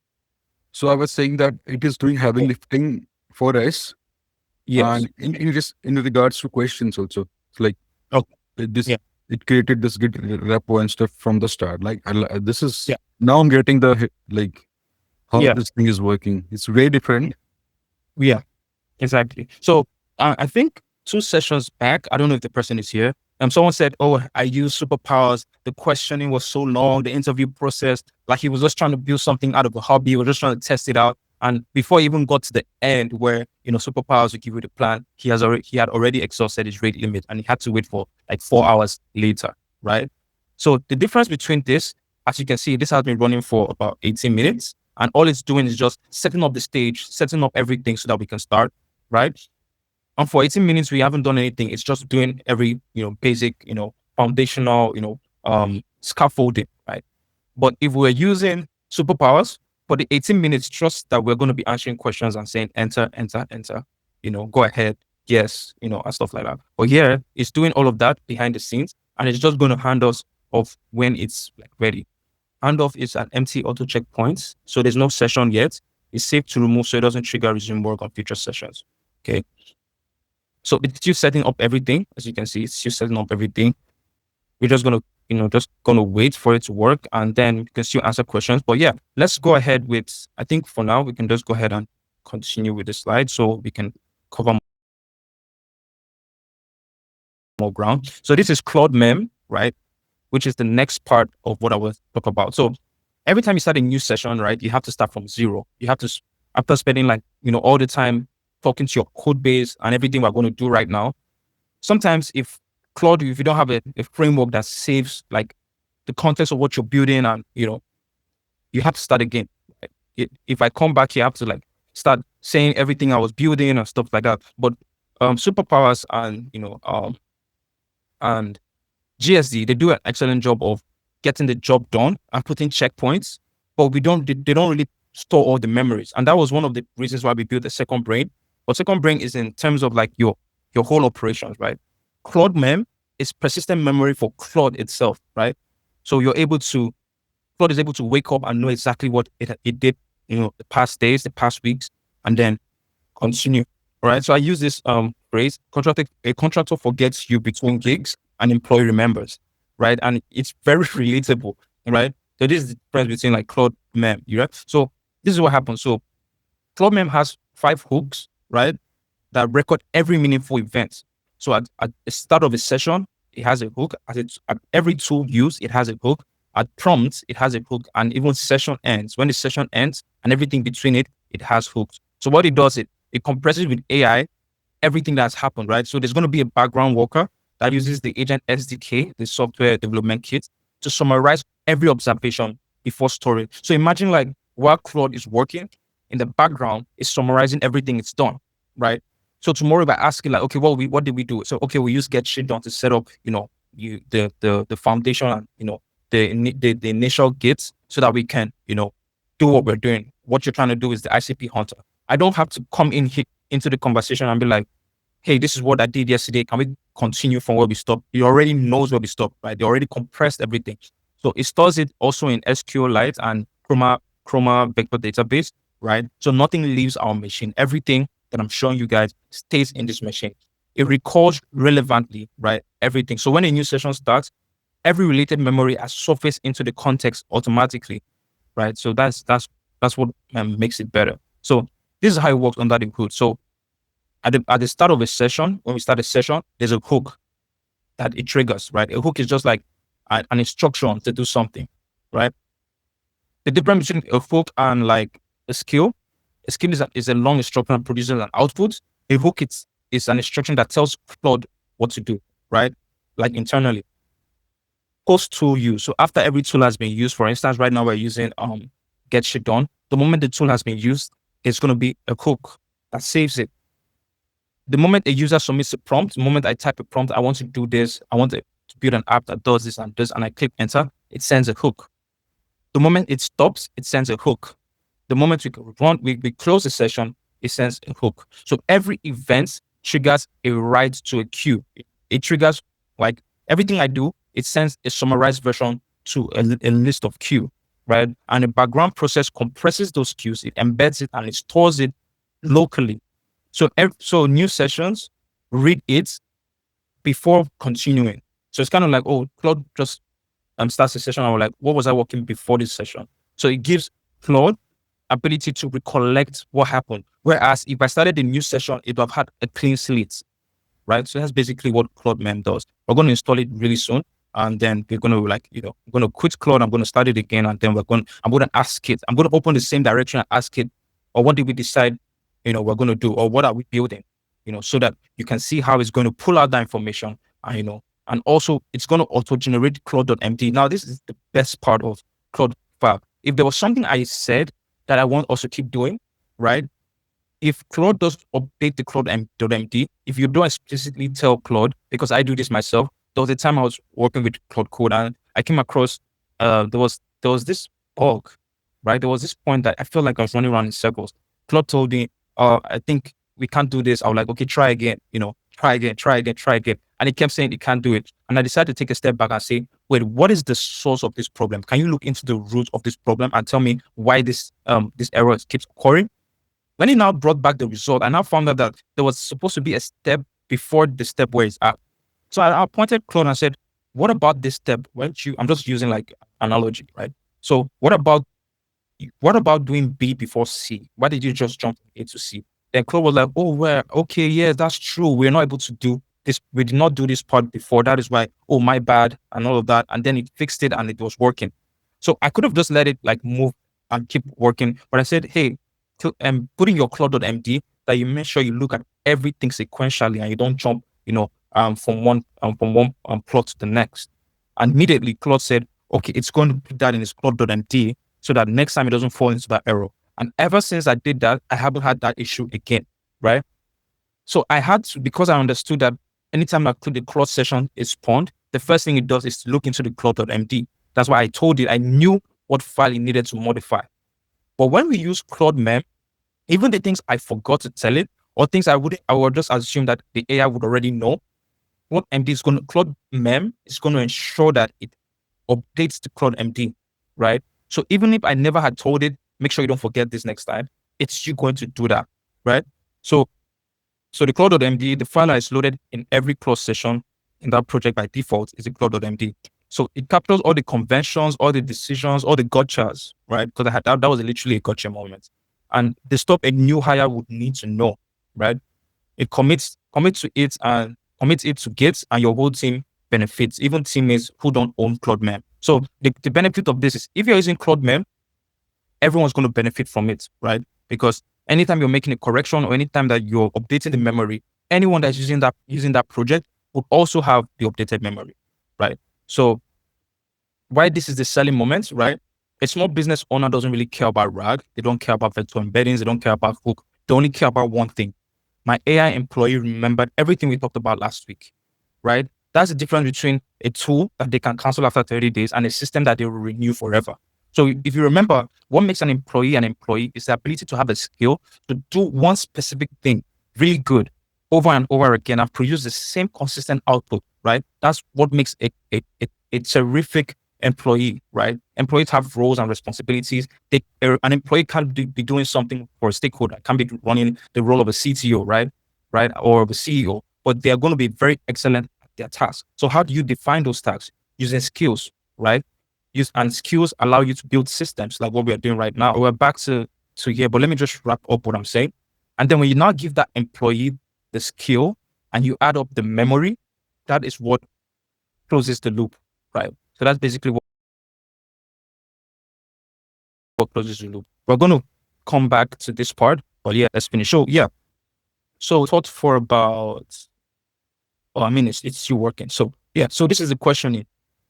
So I was saying that it is doing heavy lifting for us. Yes. And in regards to questions also, it's like it created this Git repo and stuff from the start. Like this is now I'm getting the how this thing is working. It's very different. Yeah. Exactly. So I think 2 sessions back, I don't know if the person is here. Someone said, "Oh, I use superpowers. The questioning was so long, the interview process, like he was just trying to build something out of a hobby. He was just trying to test it out. And before he even got to the end, where superpowers will give you the plan, he had already exhausted his rate limit, and he had to wait for like 4 hours later, right? So the difference between this, as you can see, this has been running for about 18 minutes, and all it's doing is just setting up the stage, setting up everything so that we can start, right? And for 18 minutes, we haven't done anything. It's just doing every, basic, foundational, scaffolding, right? But if we're using superpowers for the 18 minutes, trust that we're going to be answering questions and saying enter, enter, enter, go ahead, yes, and stuff like that. But here, it's doing all of that behind the scenes, and it's just going to hand us off when it's like ready. Handoff is an empty auto checkpoint, so there's no session yet. It's safe to remove so it doesn't trigger resume work on future sessions. Okay. So it's still setting up everything. As you can see, it's still setting up everything. We're just gonna, wait for it to work, and then we can still answer questions. But yeah, let's go ahead with, I think for now, we can just go ahead and continue with the slide so we can cover more ground. So this is Claude Mem, right? Which is the next part of what I will talk about. So every time you start a new session, right, you have to start from zero. You have to, after spending like, all the time talking to your code base and everything we're going to do right now. Sometimes if you don't have a framework that saves like the context of what you're building, and, you have to start again. If I come back here, I have to like start saying everything I was building and stuff like that. But superpowers and GSD, they do an excellent job of getting the job done and putting checkpoints, but they don't really store all the memories. And that was one of the reasons why we built the second brain. But second brain is in terms of like your whole operations, right? Claude Mem is persistent memory for Claude itself, right? So Claude is able to wake up and know exactly what it did, the past days, the past weeks, and then continue. All right. So I use this phrase: a contractor forgets you between gigs, an employee remembers, right? And it's very relatable, right? So this is the difference between like Claude Mem, right? So this is what happens. So Claude Mem has 5 hooks, right, that record every meaningful event. So at the start of a session, it has a hook. At every tool used, it has a hook. At prompts, it has a hook, and even session ends. When the session ends and everything between it, it has hooks. So what it does, it compresses with AI everything that's happened, right? So there's going to be a background worker that uses the agent SDK, the software development kit, to summarize every observation before storing. So imagine like while Claude is working, in the background, it's summarizing everything it's done, right? So tomorrow by asking like, okay, what did we do? So okay, we use get shit done to set up, the foundation and the initial gits so that we can, do what we're doing. What you're trying to do is the ICP Hunter. I don't have to come into the conversation and be like, hey, this is what I did yesterday. Can we continue from where we stopped? He already knows where we stopped, right? They already compressed everything. So it stores it also in SQLite and Chroma vector database, right? So nothing leaves our machine. Everything that I'm showing you guys stays in this machine. It recalls relevantly, right? Everything. So when a new session starts, every related memory has surfaced into the context automatically, right? So that's what makes it better. So this is how it works under the hood. So at the start of a session, when we start a session, there's a hook that it triggers, right? A hook is just like an instruction to do something, right? The difference between a hook and like a skill is a long instruction that produces an output. A hook is an instruction that tells Claude what to do, right? Like internally. Post tool use. So after every tool has been used, for instance, right now we're using get shit done. The moment the tool has been used, it's going to be a hook that saves it. The moment a user submits a prompt, the moment I type a prompt, I want to do this, I want to build an app that does this and this, and I click enter, it sends a hook. The moment it stops, it sends a hook. The moment we close the session, it sends a hook. So every event triggers a write to a queue. It triggers like everything I do, it sends a summarized version to a list of queue, right? And the background process compresses those queues, it embeds it, and it stores it locally. So new sessions read it before continuing. So it's kind of like, oh, Claude just starts a session. I was like, what was I working before this session? So it gives Claude ability to recollect what happened Whereas if I started a new session, it would have had a clean slate, right? So that's basically what Claude Mem does. We're going to install it really soon. And then we're going to I'm going to quit Claude. I'm going to start it again. And then I'm going to ask it, I'm going to open the same direction and ask it, or what did we decide, we're going to do, or what are we building, so that you can see how it's going to pull out that information. And, and also it's going to auto generate Claude.md. Now, this is the best part of Claude Fab. If there was something I said that I want us to keep doing, right? If Claude does update the Claude.md, if you don't explicitly tell Claude, because I do this myself, there was a time I was working with Claude Code and I came across, there was this bug, right? There was this point that I felt like I was running around in circles. Claude told me, I think we can't do this. I was like, okay, try again, try again. And he kept saying he can't do it. And I decided to take a step back and say, wait, what is the source of this problem? Can you look into the root of this problem and tell me why this error keeps occurring? When he now brought back the result, I now found out that there was supposed to be a step before the step where it's at. So I pointed Claude and said, what about this step? I'm just using like analogy, right? So what about doing B before C? Why did you just jump from A to C? Then Claude was like, oh, well, okay, yeah, that's true. We're not able to do this. We did not do this part before. That is why, oh, my bad, and all of that. And then it fixed it and it was working. So I could have just let it like move and keep working. But I said, hey, put in your Claude.md that you make sure you look at everything sequentially and you don't jump, from one plot to the next. And immediately Claude said, okay, it's going to put that in his Claude.md so that next time it doesn't fall into that error. And ever since I did that, I haven't had that issue again, right? So I had to, because I understood that anytime the Claude session is spawned, the first thing it does is to look into the Claude.md. That's why I told it, I knew what file it needed to modify. But when we use Claude Mem, even the things I forgot to tell it, or things I would just assume that the AI would already know, Claude Mem is going to ensure that it updates the Claude MD, right? So even if I never had told it, make sure you don't forget this next time, it's you going to do that, right? So the Claude.md, the file that is loaded in every Claude session in that project by default is the Claude.md. So it captures all the conventions, all the decisions, all the gotchas, right? Because that was literally a gotcha moment. And the stuff a new hire would need to know, right? It commits to it and commits it to Git, and your whole team benefits, even teammates who don't own Claude Mem. So the benefit of this is if you're using Claude Mem, everyone's going to benefit from it, right? Because anytime you're making a correction or anytime that you're updating the memory, anyone that's using that project would also have the updated memory, right? So why this is the selling moment, right? A small business owner doesn't really care about RAG. They don't care about vector embeddings. They don't care about hook. They only care about one thing. My AI employee remembered everything we talked about last week, right? That's the difference between a tool that they can cancel after 30 days and a system that they will renew forever. So if you remember, what makes an employee is the ability to have a skill to do one specific thing really good over and over again and produce the same consistent output, right? That's what makes a terrific employee, right? Employees have roles and responsibilities. An employee can't be doing something for a stakeholder, can't be running the role of a CTO, right? Or of a CEO, but they are going to be very excellent at their tasks. So how do you define those tasks? Using skills, right? And skills allow you to build systems like what we are doing right now. We're back to here, but let me just wrap up what I'm saying. And then when you now give that employee the skill and you add up the memory, that is what closes the loop, right? So that's basically what closes the loop. We're going to come back to this part, but yeah, let's finish. So yeah, so thought for about, it's still working. So yeah, so this is the questioning.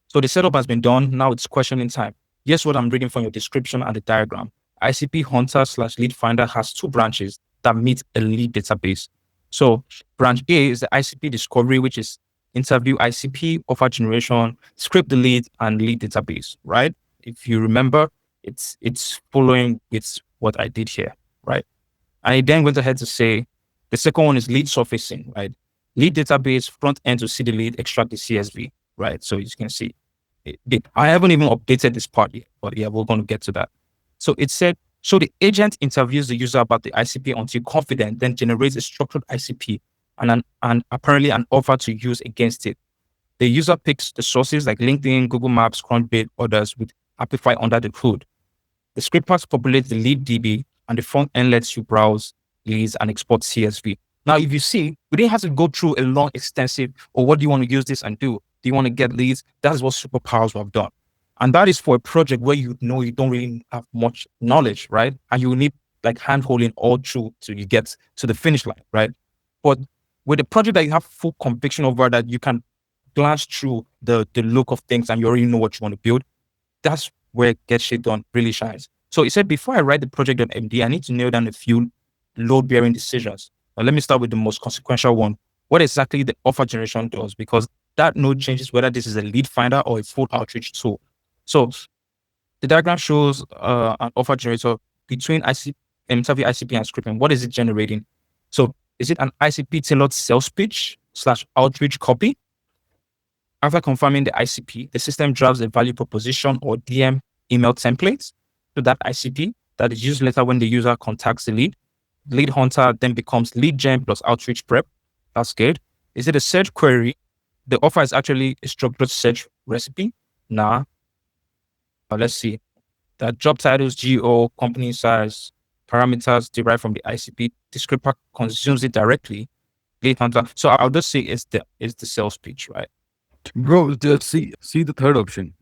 So the setup has been done. Now it's questioning time. Guess what I'm reading from your description and the diagram. ICP Hunter / lead finder has two branches that meet a lead database. So branch A is the ICP discovery, which is interview ICP, offer generation, script the lead, and lead database, right? If you remember, it's following with what I did here, right? I then went ahead to say the second one is lead surfacing, right? Lead database, front end to see the lead, extract the CSV, right? So you can see, I haven't even updated this part yet, but yeah, we're going to get to that. So it said, so the agent interviews the user about the ICP until confident, then generates a structured ICP and apparently an offer to use against it. The user picks the sources like LinkedIn, Google Maps, Crunchbase, others with Apify under the hood. The script path populates the lead DB and the front end lets you browse leads and export CSV. Now, if you see, we didn't have to go through a long, extensive, or what do you want to use this and do? Do you want to get leads? That is what superpowers have done. And that is for a project where you know you don't really have much knowledge, right? And you need like hand-holding all through till you get to the finish line, right? But with a project that you have full conviction over, that you can glance through the look of things and you already know what you want to build, that's where Get Shit Done really shines. So he said, before I write the project.md, I need to nail down a few load-bearing decisions. Now, let me start with the most consequential one. What exactly the offer generation does, because that node changes whether this is a lead finder or a full outreach tool. So the diagram shows an offer generator between interview ICP and scripting. What is it generating? So is it an ICP tailored sales pitch / outreach copy? After confirming the ICP, the system drafts a value proposition or DM email template to that ICP that is used later when the user contacts the lead. Lead hunter then becomes lead gen plus outreach prep. That's good. Is it a search query? The offer is actually a structured search recipe. Nah. Let's see. That job titles, GO, company size, parameters derived from the ICP. The scripter consumes it directly. Lead hunter. So I'll just say it's the sales pitch, right? Bro, just see the third option.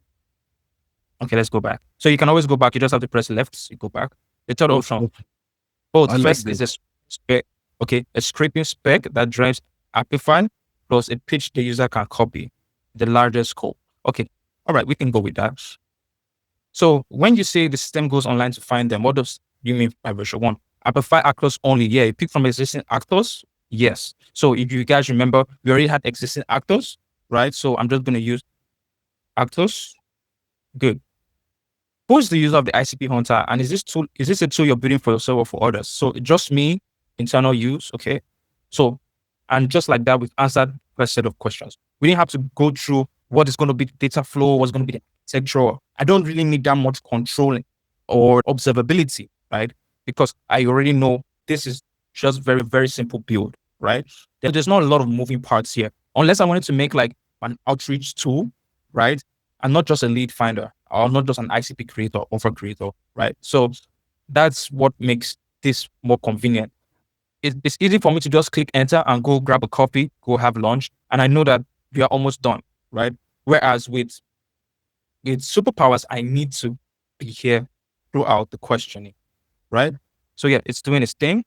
Okay, let's go back. So you can always go back. You just have to press left. So you go back. The third option. Oh, the first is a spec. Okay, a scraping spec that drives Apify plus a pitch the user can copy, the largest scope. Okay, all right, we can go with that. So when you say the system goes online to find them, what does you mean by version 1? Apify actors only. Yeah, you pick from existing actors. Yes. So if you guys remember, we already had existing actors, right? So I'm just going to use actors. Good. Who is the user of the ICP Hunter? And is this a tool you're building for yourself or for others? So just me, internal use. Okay. So, and just like that, we've answered the first set of questions. We didn't have to go through what is going to be the data flow, what's going to be the architecture. I don't really need that much controlling or observability, right? Because I already know this is just very, very simple build, right? There's not a lot of moving parts here. Unless I wanted to make like an outreach tool, right? And not just a lead finder, or not just an ICP creator, offer creator, right? So that's what makes this more convenient. It's easy for me to just click enter and go grab a coffee, go have lunch, and I know that we are almost done, right? Whereas with superpowers, I need to be here throughout the questioning, right? So yeah, it's doing its thing.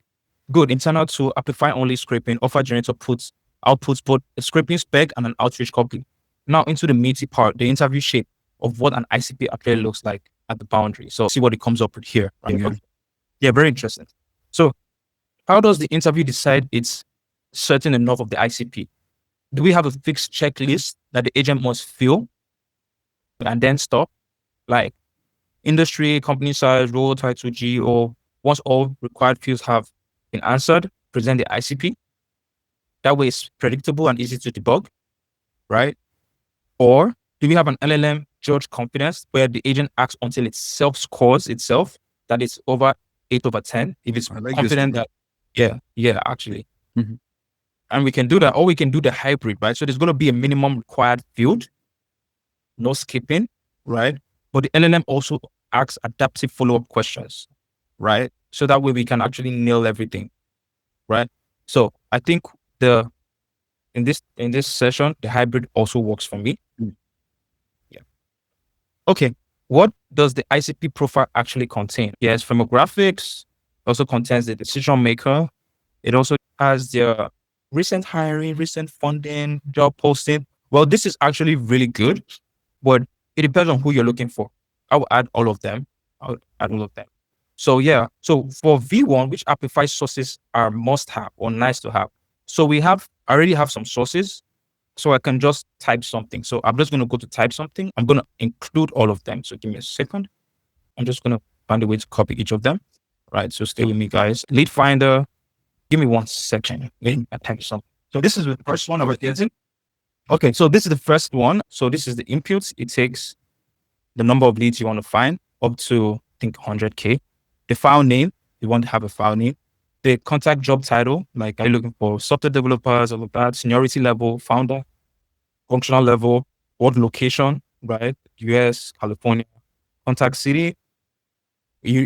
Good. Internal to Apify only scraping, offer generator outputs both a scraping spec and an outreach copy. Now into the meaty part, the interview shape of what an ICP actually looks like at the boundary. So see what it comes up with here. Right? Yeah. Yeah, very interesting. So how does the interview decide it's certain enough of the ICP? Do we have a fixed checklist that the agent must fill and then stop? Like industry, company size, role title, GO. Once all required fields have been answered, present the ICP. That way it's predictable and easy to debug, right? Or do we have an LLM judge confidence where the agent acts until it self-scores itself, that it's over 8/10? If it's confident that, yeah, actually. Mm-hmm. And we can do that, or we can do the hybrid, right? So there's going to be a minimum required field, no skipping, right? But the LLM also asks adaptive follow-up questions, right? So that way we can actually nail everything, right? So I think in this session, the hybrid also works for me. Yeah. Okay. What does the ICP profile actually contain? Yes, firmographics, also contains the decision maker. It also has their recent hiring, recent funding, job posting. Well, this is actually really good, but it depends on who you're looking for. I will add all of them. So yeah, so for V1, which Apify sources are must have or nice to have? So I already have some sources, so I can just type something. So I'm just going to go to type something. I'm going to include all of them. So give me a second. I'm just going to find a way to copy each of them. Right. So stay with me, guys. Lead finder. Give me 1 second. Let me type something. So this is the first one over here. Okay. So this is the first one. So this is the inputs. It takes the number of leads you want to find up to, I think, 100K. The file name. You want to have a file name. The contact job title, like are you looking for software developers, all of that, seniority level, founder, functional level, what location, right? US, California, contact city,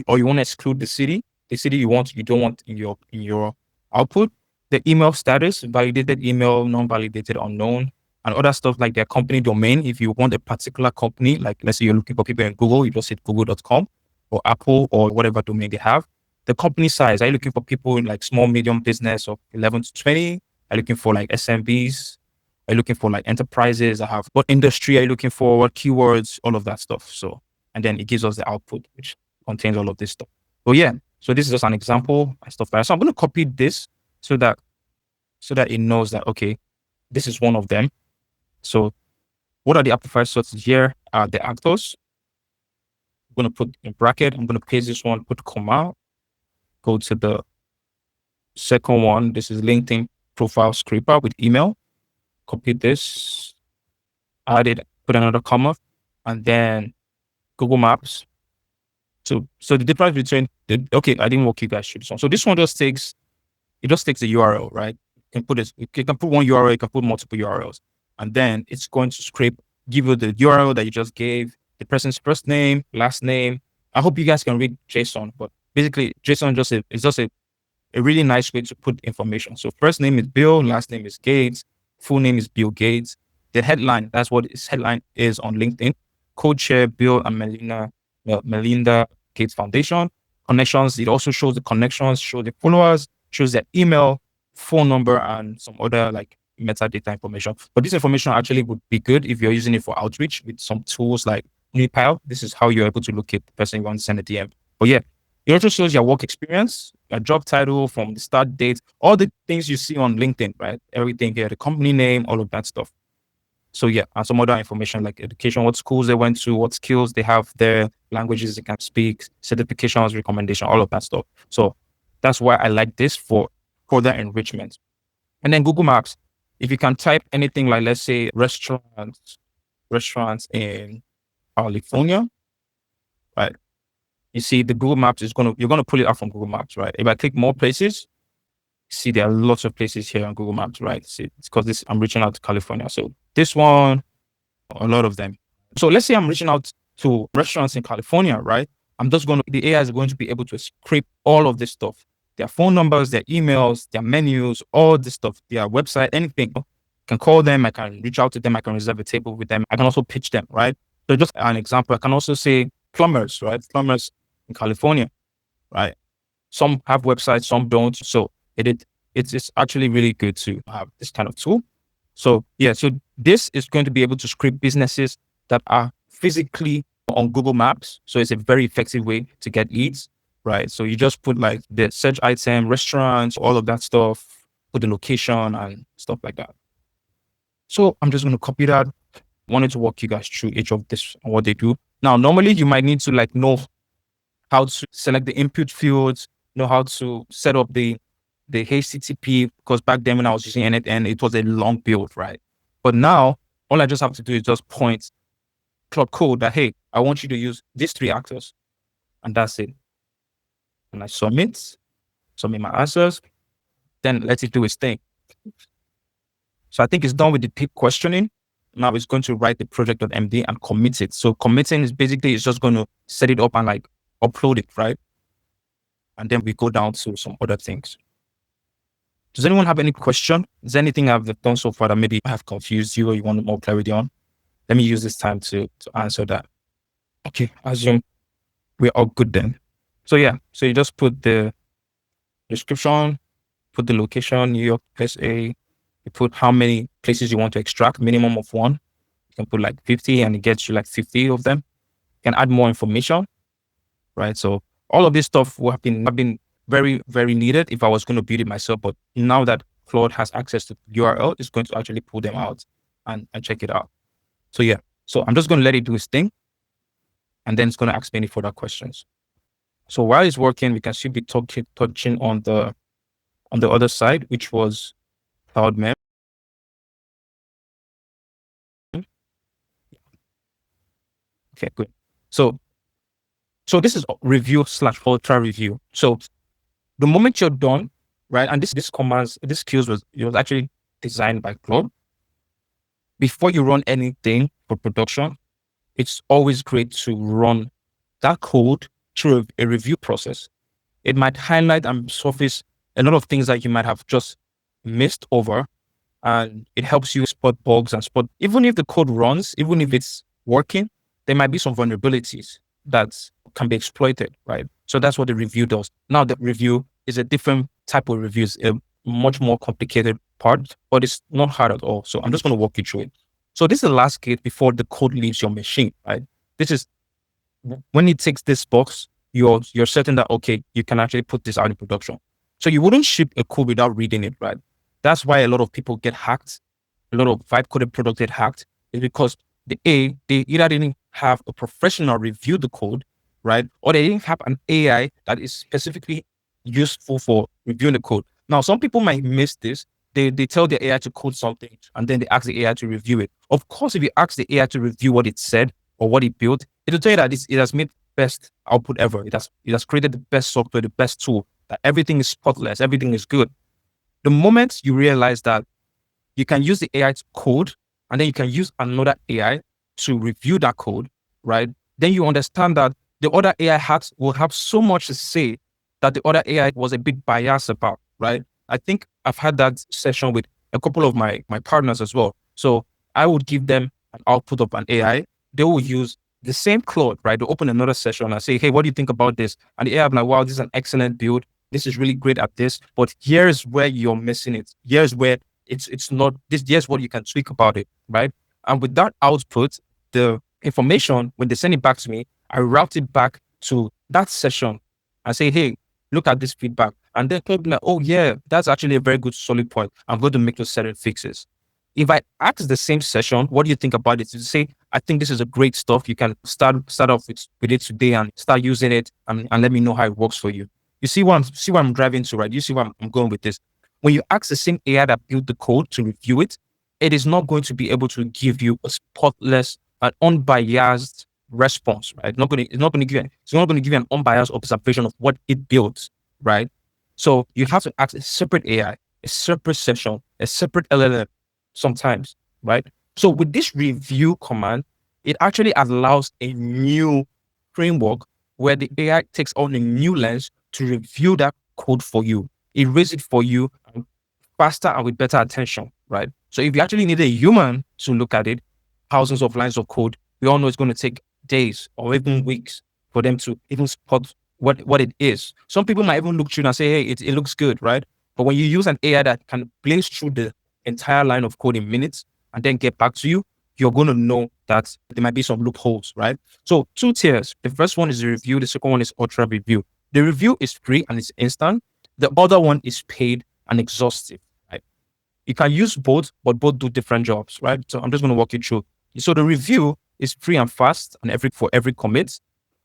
or you want to exclude the city. the city you don't want in your output, the email status, validated email, non-validated, unknown, and other stuff like their company domain. If you want a particular company, like let's say you're looking for people in Google, you just hit google.com or Apple or whatever domain they have. The company size, are you looking for people in like small, medium business of 11 to 20? Are you looking for like SMBs? Are you looking for like enterprises? I have what industry are you looking for? What keywords? All of that stuff. So, and then it gives us the output, which contains all of this stuff. So yeah, so this is just an example and stuff like that. So I'm going to copy this so that it knows that, okay, this is one of them. So what are the Apify sources here? Are the actors. I'm going to put in bracket. I'm going to paste this one, put comma, go to the second one. This is LinkedIn profile scraper with email. Copy this, add it, put another comma, and then Google Maps. So the difference between okay, I didn't walk you guys through this one. So this one just takes the URL, right? You can put one URL, you can put multiple URLs, and then it's going to scrape, give you the URL that you just gave, the person's first name, last name. I hope you guys can read JSON, but basically JSON is just a really nice way to put information. So first name is Bill, last name is Gates, full name is Bill Gates. The headline, that's what his headline is on LinkedIn. Co-chair Bill and Melinda Gates Foundation. Connections, it also shows the connections, shows the followers, shows their email, phone number, and some other like metadata information. But this information actually would be good if you're using it for outreach with some tools like Unipile. This is how you're able to locate the person you want to send a DM. But yeah, it also shows your work experience, your job title from the start date, all the things you see on LinkedIn, right? Everything here, the company name, all of that stuff. So yeah, and some other information like education, what schools they went to, what skills they have there, languages they can speak, certifications, recommendation, all of that stuff. So that's why I like this for further enrichment. And then Google Maps, if you can type anything like, let's say restaurants in California, right? You see the Google Maps you're going to pull it out from Google Maps, right? If I click more places, see there are lots of places here on Google Maps, right? See, it's because I'm reaching out to California. So this one, a lot of them. So let's say I'm reaching out to restaurants in California, right? The AI is going to be able to scrape all of this stuff. Their phone numbers, their emails, their menus, all this stuff, their website, anything. I can call them, I can reach out to them, I can reserve a table with them. I can also pitch them, right? So just an example, I can also say plumbers, right? Plumbers in California, right? Some have websites, some don't. So it's actually really good to have this kind of tool. So yeah, so this is going to be able to scrape businesses that are physically on Google Maps. So it's a very effective way to get leads, right? So you just put like the search item, restaurants, all of that stuff, put the location and stuff like that. So I'm just going to copy that. Wanted to walk you guys through each of this and what they do. Now, normally you might need to like know how to select the input fields, know how to set up the HTTP, because back then when I was using NetN, it was a long build, right? But now, all I just have to do is just point Claude Code that, hey, I want you to use these 3 actors, and that's it. And I submit my answers, then let it do its thing. So I think it's done with the tip questioning. Now it's going to write the project.md and commit it. So committing is basically, it's just going to set it up and like upload it, right? And then we go down to some other things. Does anyone have any question? Is there anything I've done so far that maybe I have confused you or you want more clarity on? Let me use this time to answer that. Okay, assume we're all good then. So yeah, so you just put the description, put the location, New York, SA, you put how many places you want to extract, minimum of 1. You can put like 50 and it gets you like 50 of them. You can add more information, right? So all of this stuff would have been very, very needed if I was going to build it myself. But now that Claude has access to the URL, it's going to actually pull them out and check it out. So yeah, so I'm just going to let it do its thing. And then it's going to ask me any further questions. So while it's working, we can still be touching on the other side, which was Claude Mem. Okay, good. So this is review / ultra review. So the moment you're done, right? And this skills was actually designed by Claude. Before you run anything for production, it's always great to run that code through a review process. it might highlight and surface a lot of things that you might have just missed over. And it helps you spot bugs and spot, even if the code runs, even if it's working, there might be some vulnerabilities that can be exploited, right? So that's what the review does. Now the review is a different type of review. It's a much more complicated part, but it's not hard at all. So I'm just going to walk you through it. So this is the last gate before the code leaves your machine, right? This is when it takes this box, you're certain that, okay, you can actually put this out in production. So you wouldn't ship a code without reading it, right? That's why a lot of people get hacked. A lot of vibe coded products get hacked is because they either didn't have a professional review the code, right? Or they didn't have an AI that is specifically useful for reviewing the code. Now, some people might miss this. They tell the AI to code something and then they ask the AI to review it. Of course, if you ask the AI to review what it said or what it built, it'll tell you that it has made best output ever. It has created the best software, the best tool, that everything is spotless, everything is good. The moment you realize that you can use the AI to code and then you can use another AI to review that code, right? Then you understand that the other AI will have so much to say that the other AI was a bit biased about, right? I think I've had that session with a couple of my partners as well. So I would give them an output of an AI. They will use the same Claude, right? They open another session and say, hey, what do you think about this? And the AI will be like, wow, this is an excellent build. This is really great at this, but here's where you're missing it. Here's where it's not this. Here's what you can tweak about it, right? And with that output, the information, when they send it back to me, I route it back to that session and say, hey, look at this feedback. And then they'll be like, oh yeah, that's actually a very good solid point. I'm going to make those certain fixes. If I ask the same session, what do you think about it? You say, I think this is a great stuff. You can start off with it today and start using it and let me know how it works for you. You see what I'm driving to, right? You see where I'm going with this. When you ask the same AI that built the code to review it, it is not going to be able to give you a spotless and unbiased response, right? It's not going to give you an unbiased observation of what it built, right? So you have to ask a separate AI, a separate session, a separate LLM sometimes, right? So with this review command, it actually allows a new framework where the AI takes on a new lens to review that code for you, erase it for you faster and with better attention, right? So if you actually need a human to look at it, thousands of lines of code, we all know it's going to take days or even weeks for them to even spot what it is. Some people might even look through and say, hey, it looks good, right? But when you use an AI that can blaze through the entire line of code in minutes and then get back to you, you're going to know that there might be some loopholes, right? So 2 tiers. The first one is the review. The second one is ultra review. The review is free and it's instant. The other one is paid and exhaustive, right? You can use both, but both do different jobs, right? So I'm just going to walk you through. So the review is free and fast and for every commit.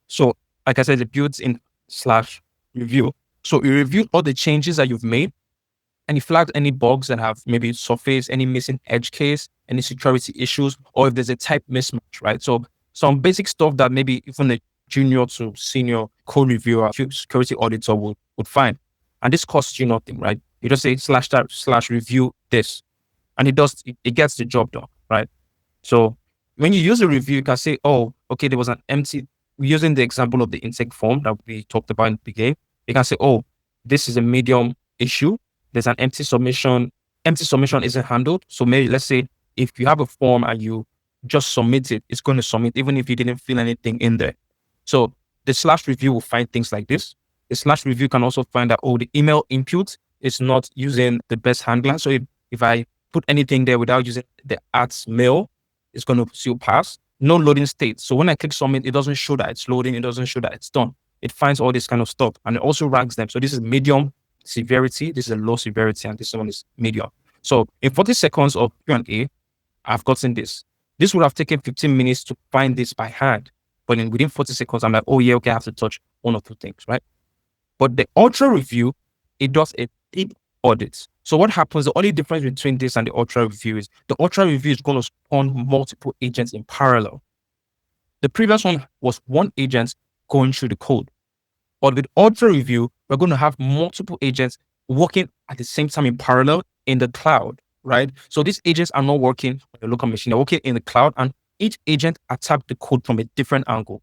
So like I said, it builds in /review. So you review all the changes that you've made and you flagged any bugs that have maybe surfaced, any missing edge case, any security issues, or if there's a type mismatch, right? So some basic stuff that maybe even a junior to senior code reviewer, security auditor would find. And this costs you nothing, right? You just say /review this, and it gets the job done, right? So when you use a review, you can say, oh, okay, there was an empty, using the example of the intake form that we talked about in the beginning, you can say, oh, this is a medium issue. There's an empty submission. Empty submission isn't handled. So maybe let's say if you have a form and you just submit it, it's going to submit even if you didn't fill anything in there. So the /review will find things like this. The /review can also find that, oh, the email input is not using the best handler. So if I put anything there without using the @mail, it's going to still pass. No loading state. So when I click submit, it doesn't show that it's loading. It doesn't show that it's done. It finds all this kind of stuff and it also ranks them. So this is medium severity, this is a low severity, and this one is medium. So in 40 seconds of Q&A, I've gotten this. This would have taken 15 minutes to find this by hand. But within 40 seconds, I'm like, oh yeah, okay, I have to touch 1 or 2 things, right? But the ultra review, it does a deep audit. So what happens, the only difference between this and the ultra review is the ultra review is going to spawn multiple agents in parallel. The previous one was one agent going through the code. But with ultra review, we're going to have multiple agents working at the same time in parallel in the cloud, right? So these agents are not working on the local machine, they're working in the cloud, and each agent attacks the code from a different angle.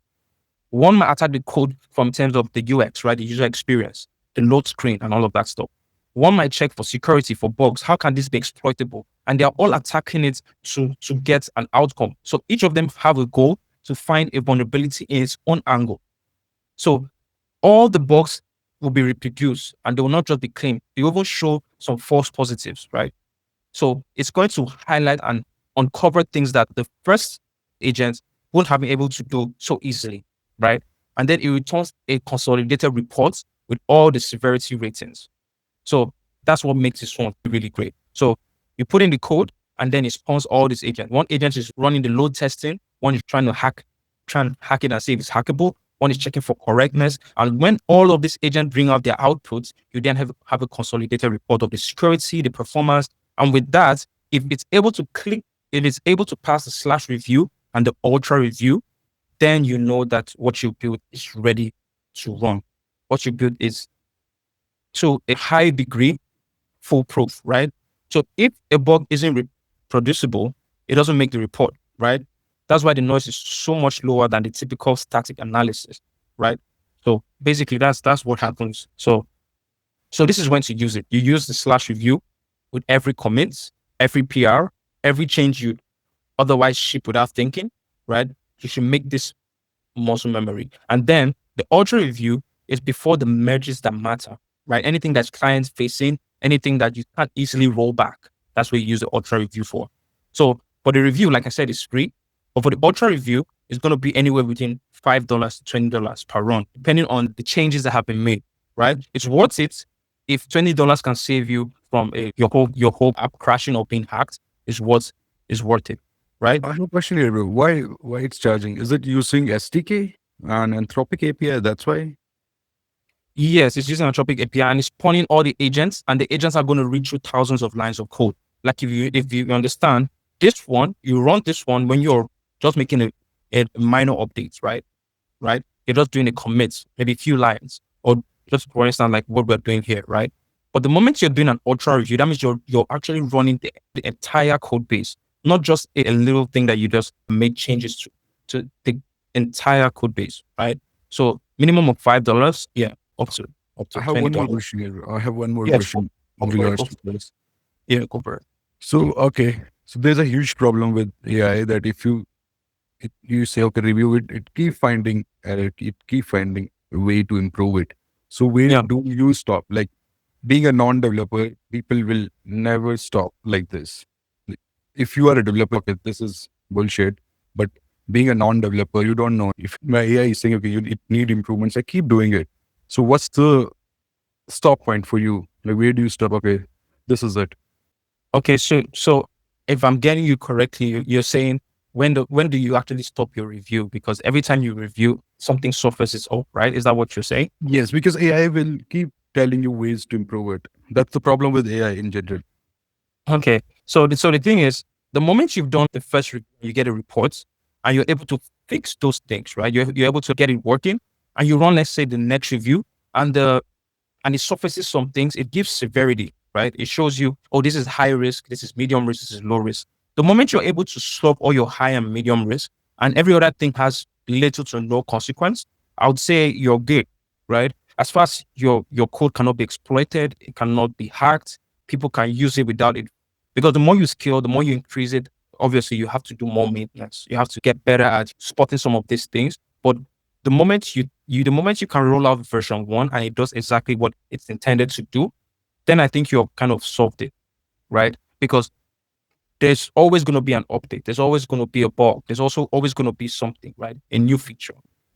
One might attack the code from terms of the UX, right? The user experience. the load screen and all of that stuff. One might check for security, for bugs. How can this be exploitable? And they are all attacking it to get an outcome. So each of them have a goal to find a vulnerability in its own angle. So all the bugs will be reproduced and they will not just be claimed. They will even show some false positives, right? So it's going to highlight and uncover things that the first agent won't have been able to do so easily, right? And then it returns a consolidated report with all the severity ratings. So that's what makes this one really great. So you put in the code and then it spawns all these agents. One agent is running the load testing. One is trying to hack it and see if it's hackable. One is checking for correctness. And when all of these agents bring out their outputs, you then have a consolidated report of the security, the performance. And with that, if it's able to pass the / review and the ultra review, then you know that what you build is ready to run. What you build is to a high degree foolproof, right? So if a bug isn't reproducible, it doesn't make the report, right? That's why the noise is so much lower than the typical static analysis, right? So basically that's what happens. So this is when to use it. You use the / review with every commit, every PR, every change you otherwise ship without thinking, right? You should make this muscle memory. And then the ultra review is before the merges that matter, right? Anything that's client facing, anything that you can't easily roll back. That's what you use the ultra review for. So for the review, like I said, it's free. But for the ultra review, it's going to be anywhere between $5 to $20 per run, depending on the changes that have been made, right? It's worth it. If $20 can save you from your whole app crashing or being hacked, is worth it, right? I have a question here, bro. Why it's charging? Is it using SDK and Anthropic API? That's why? Yes, it's using Anthropic API and it's spawning all the agents, and the agents are going to read through thousands of lines of code. Like if you understand this one, you run this one when you're just making a minor updates, right? You're just doing a commit, maybe a few lines, or just for instance, like what we're doing here, right? But the moment you're doing an ultra review, that means you're actually running the entire code base, not just a little thing that you just make changes to the entire code base, right? So minimum of $5, yeah, up to I have one more $20. question here, bro. I have one more Yes, question in go for it, regards go to for it. this. Yeah, go for it. So, okay. So there's a huge problem with AI that if you say, okay, review it, it keep finding error, it keep finding a way to improve it. So where Yeah. do you stop? Like being a non-developer, people will never stop like this. Like, if you are a developer, okay, this is bullshit. But being a non-developer, you don't know. If my AI is saying, okay, it need improvements, I keep doing it. So what's the stop point for you? Like where do you stop? Okay, this is it. Okay, so if I'm getting you correctly, you're saying when do you actually stop your review? Because every time you review, something surfaces up, right? Is that what you're saying? Yes, because AI will keep telling you ways to improve it. That's the problem with AI in general. Okay, so the thing is, the moment you've done the first review, you get a report, and you're able to fix those things, right? You're able to get it working, and you run, let's say, the next review, and it surfaces some things. It gives severity, right? It shows you, oh, this is high risk, this is medium risk, this is low risk. The moment you're able to solve all your high and medium risk, and every other thing has little to no consequence, I would say you're good, right? As far as your code cannot be exploited, it cannot be hacked, people can use it without it. Because the more you scale, the more you increase it, obviously you have to do more maintenance. You have to get better at spotting some of these things. But the moment the moment you can roll out version 1 and it does exactly what it's intended to do, then I think you've kind of solved it, right? Because there's always going to be an update. There's always going to be a bug. There's also always going to be something, right? A new feature.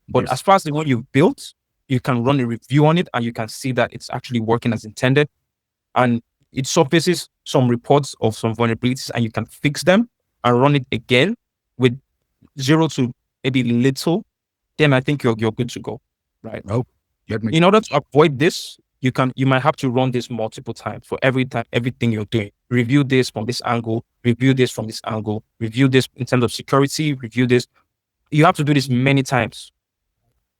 But Yes. as far as the one you've built, you can run a review on it and you can see that it's actually working as intended. And it surfaces some reports of some vulnerabilities and you can fix them and run it again with 0 to maybe little, then I think you're good to go, right? Oh, let me. In order to avoid this, you might have to run this multiple times for everything you're doing. Review this from this angle, review this from this angle, review this in terms of security, review this. You have to do this many times.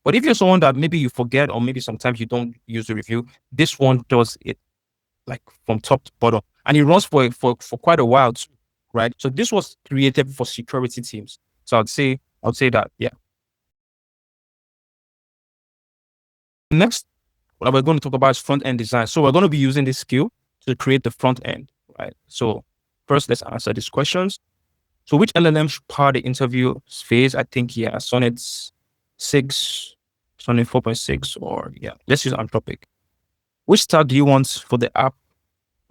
But if you're someone that maybe you forget or maybe sometimes you don't use the review, this one does it like from top to bottom. And it runs for quite a while too, right? So this was created for security teams. So I'd say that, yeah. Next what we're going to talk about is front end design. So we're going to be using this skill to create the front end, right? So first, let's answer these questions. So which LLM should power the interview phase? I think, Sonnet 6, Sonnet 4.6, or let's use Anthropic. Which stack do you want for the app?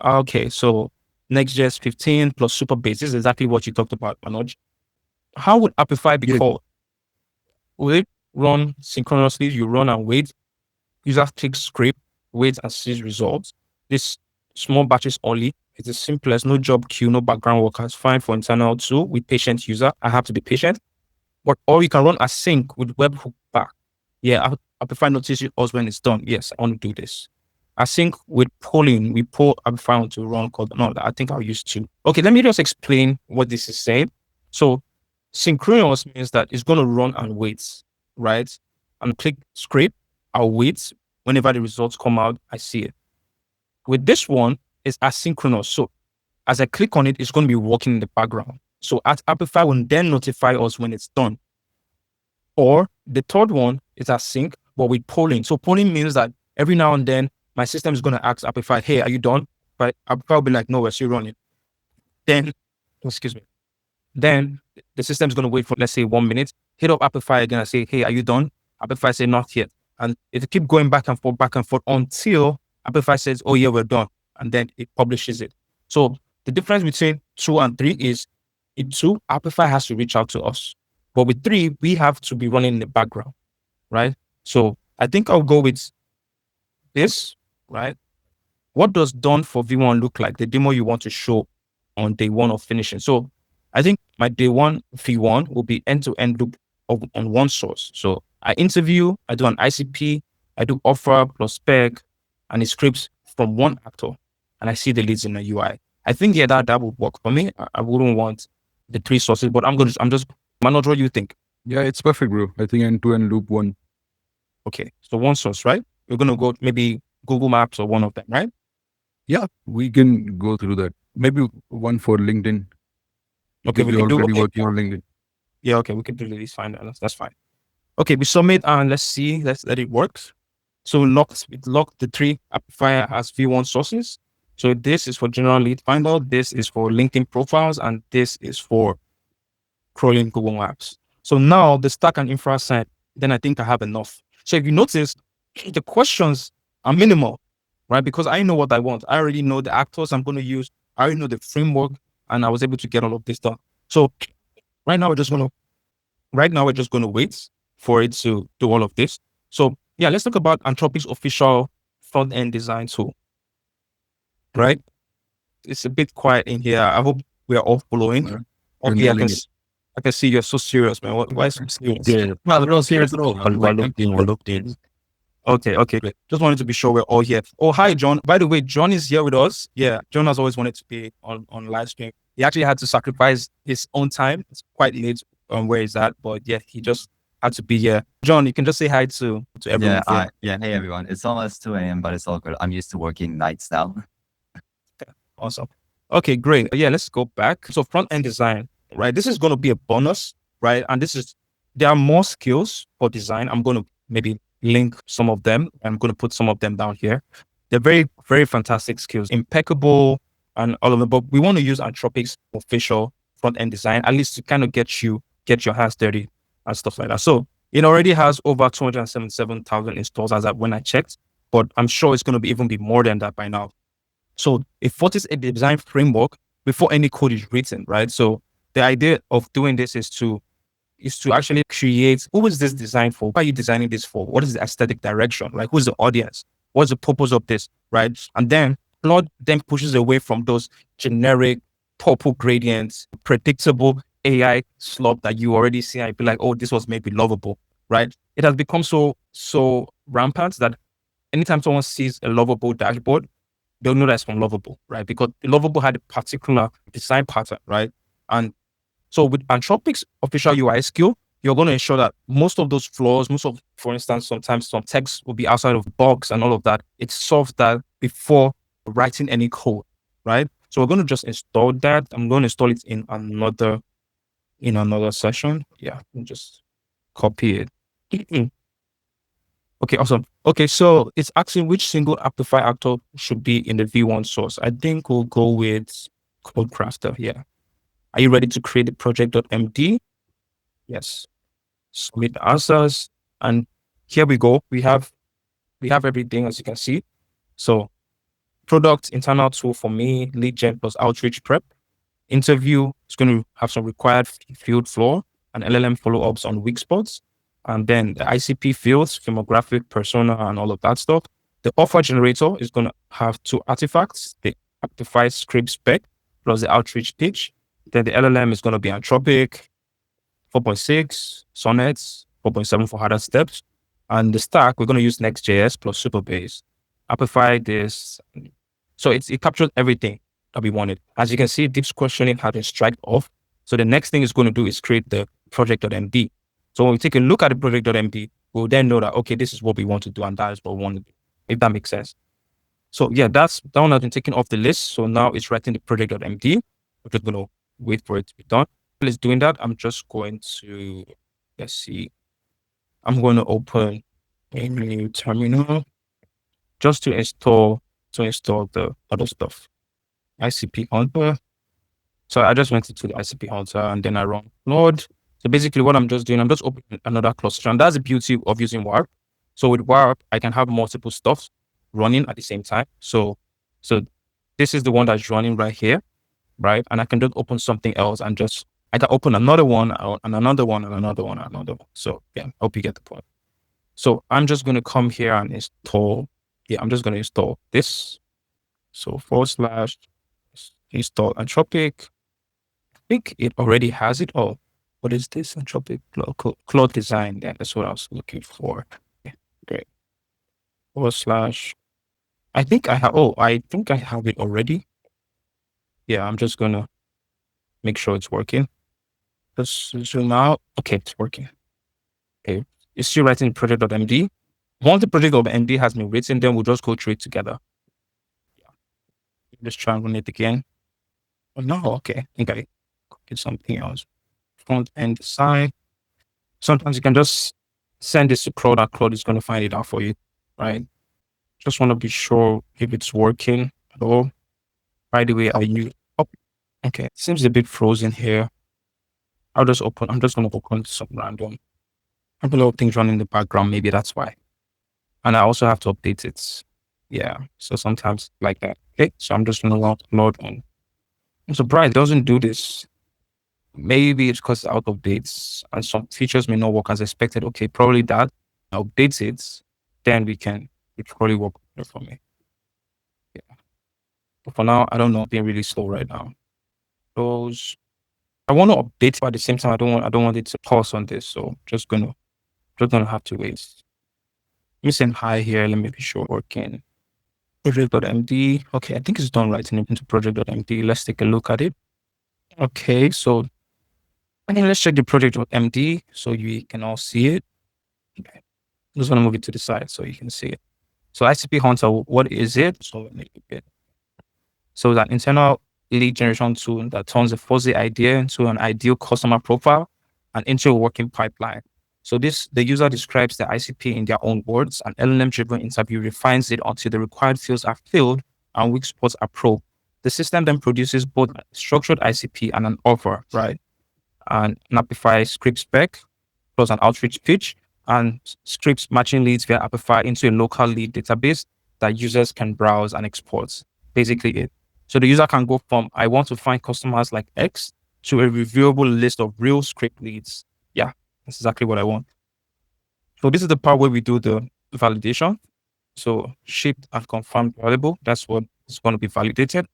Okay, so Next.js 15 plus Superbase. This is exactly what you talked about, Manoj. How would Apify be called? Will it run synchronously? You run and wait. User clicks script, wait and sees results. This small batches only. It's the simplest. No job queue, no background work. It's fine for internal too. With patient user, I have to be patient. But or you can run async with webhook back. Apify notices us when it's done. Yes, I want to do this. Async with polling, we pull Apify to run code. No, I think I'll use 2. Okay, let me just explain what this is saying. So synchronous means that it's going to run and wait, right? And click script, I'll wait. Whenever the results come out, I see it. With this one, it's asynchronous. So as I click on it, it's going to be working in the background. So Apify will then notify us when it's done. Or the third one is async, but with polling. So polling means that every now and then, my system is going to ask Apify, hey, are you done? But Apify will be like, no, we're still running. Then, then the system is going to wait for, let's say, 1 minute. Hit up Apify again and say, hey, are you done? Apify say, not yet. And it keep going back and forth until Apify says, oh yeah, we're done. And then it publishes it. So the difference between 2 and 3 is in 2, Apify has to reach out to us. But with 3, we have to be running in the background, right? So I think I'll go with this, right? What does done for V1 look like? The demo you want to show on day 1 of finishing. So I think my day 1 V1 will be end-to-end loop on one source. So I interview, I do an ICP, I do offer plus spec, and it scripts from one actor, and I see the leads in the UI. I think that would work for me. I wouldn't want the 3 sources, but I'm just Manoj, what do you think? Yeah, it's perfect, bro. I think end-to-end loop 1. Okay, so one source, right? We're gonna go maybe Google Maps or one of them, right? Yeah, we can go through that. Maybe one for LinkedIn. Okay, we we're can do. already Okay. working on LinkedIn. Yeah, okay, we can do release fine. That's fine. Okay, we submit and let's see. Let's let it works. So it locked the 3 Apify as V1 sources. So this is for general lead finder, this is for LinkedIn profiles, and this is for crawling Google Maps. So now the stack and infra side, then I think I have enough. So if you notice, the questions are minimal, right? Because I know what I want. I already know the actors I'm going to use. I already know the framework, and I was able to get all of this done. So right now we're just going to wait for it to do all of this. So yeah, let's talk about Anthropic's official front-end design tool, right? It's a bit quiet in here. I hope we are all following. Okay, I can see you're so serious, man. Why so serious? Yeah, well, we're not serious at all. We're looked in. Okay, great. Just wanted to be sure we're all here. Oh, hi, John. By the way, John is here with us. Yeah, John has always wanted to be on live stream. He actually had to sacrifice his own time. It's quite late where he's at, but yeah, he just had to be here. John, you can just say hi to everyone. Hey everyone. It's almost 2 a.m., but it's all good. I'm used to working nights now. Awesome. Okay, great. Yeah, let's go back. So front-end design, right? This is going to be a bonus, right? And there are more skills for design. I'm going to maybe link some of them. I'm going to put some of them down here. They're very, very fantastic skills, impeccable and all of them. But we want to use Anthropic's official front-end design, at least to kind of get your hands dirty and stuff like that. So it already has over 277,000 installs as when I checked, but I'm sure it's going to even be more than that by now. So it forces a design framework before any code is written, right? So the idea of doing this is to actually create, who is this designed for? What are you designing this for? What is the aesthetic direction? Like, who's the audience? What's the purpose of this, right? And then Claude then pushes away from those generic purple gradients, predictable AI slop that you already see. I'd be like, oh, this was maybe lovable, right? It has become so rampant that anytime someone sees a lovable dashboard, they'll know that's from Lovable, right? Because Lovable had a particular design pattern, right? And so with Anthropic's official UI skill, you're going to ensure that most of those flaws, for instance, sometimes some text will be outside of the box and all of that. It solves that before writing any code, right? So we're going to just install that. I'm going to install it in another session. Yeah, just copy it. Okay, Okay, awesome. Okay, so it's asking which single Apify actor should be in the V1 source. I think we'll go with Code Crafter. Yeah. Are you ready to create the project.md? Yes. Submit the answers. And here we go. We have everything, as you can see. So product, internal tool for me, lead gen plus outreach prep. Interview is going to have some required field floor and LLM follow-ups on weak spots. And then the ICP fields, firmographic, persona, and all of that stuff. The offer generator is going to have 2 artifacts, the Apify script spec plus the outreach pitch. Then the LLM is going to be Anthropic, 4.6, Sonnets, 4.7 for harder steps. And the stack, we're going to use Next.js plus Superbase. Apify this. So it captures everything that we wanted. As you can see, deep questioning has been striked off. So the next thing it's going to do is create the project.md. So when we take a look at the project.md, we'll then know that, okay, this is what we want to do and that is what we want to do, if that makes sense. So yeah, that one has been taken off the list. So now it's writing the project.md. We're just going to wait for it to be done. While it's doing that, I'm just going to, let's see, I'm going to open a new terminal just to install the other stuff. ICP Hunter. So I just went into the ICP Hunter and then I run Claude. So basically what I'm just doing, I'm just opening another cluster. And that's the beauty of using Warp. So with Warp, I can have multiple stuff running at the same time. So this is the one that's running right here, right? And I can just open something else and I can open another one and another one and another one and another one. So yeah, I hope you get the point. So I'm just going to come here and install. Yeah, I'm just going to install this. So / install Anthropic. I think it already has it. Oh, what is this? Anthropic Claude design. Yeah, that's what I was looking for. Okay, great. / I think I have it already. Yeah, I'm just gonna make sure it's working. Let's zoom out. Okay, it's working. Okay, it's still writing project.md. Once the project.md has been written, then we'll just go through it together. Yeah. Just try and run it again. Oh no, okay. I think I did something else. Front end design. Sometimes you can just send this to Claude and Claude is going to find it out for you, right? Just want to be sure if it's working at all. By the way, okay, seems a bit frozen here. I'm just going to open some random. I have a lot of things running in the background. Maybe that's why. And I also have to update it. Yeah. So sometimes like that. Okay. So I'm just going to load on. I'm surprised it doesn't do this. Maybe it's because it's out of dates and some features may not work as expected. Okay, probably that. Updates it, then it probably work better for me. Yeah. But for now, I don't know, being really slow right now. I want to update, but at the same time, I don't want it to pause on this. So just gonna have to wait. Let me send hi here. Let me be sure working. Project.md. Okay, I think it's done writing into project.md. Let's take a look at it. Okay, so let's check the project.md so you can all see it. Okay. I just want to move it to the side so you can see it. So ICP Hunter, what is it? So that internal lead generation tool that turns a fuzzy idea into an ideal customer profile and into a working pipeline. So the user describes the ICP in their own words. An LLM-driven interview refines it until the required fields are filled and weak spots are probed. The system then produces both a structured ICP and an offer, right? And an Apify script spec plus an outreach pitch and scripts matching leads via Apify into a local lead database that users can browse and export. Basically it. So the user can go from, I want to find customers like X to a reviewable list of real script leads. Yeah, that's exactly what I want. So this is the part where we do the validation. So shipped and confirmed valuable. That's what is going to be validated.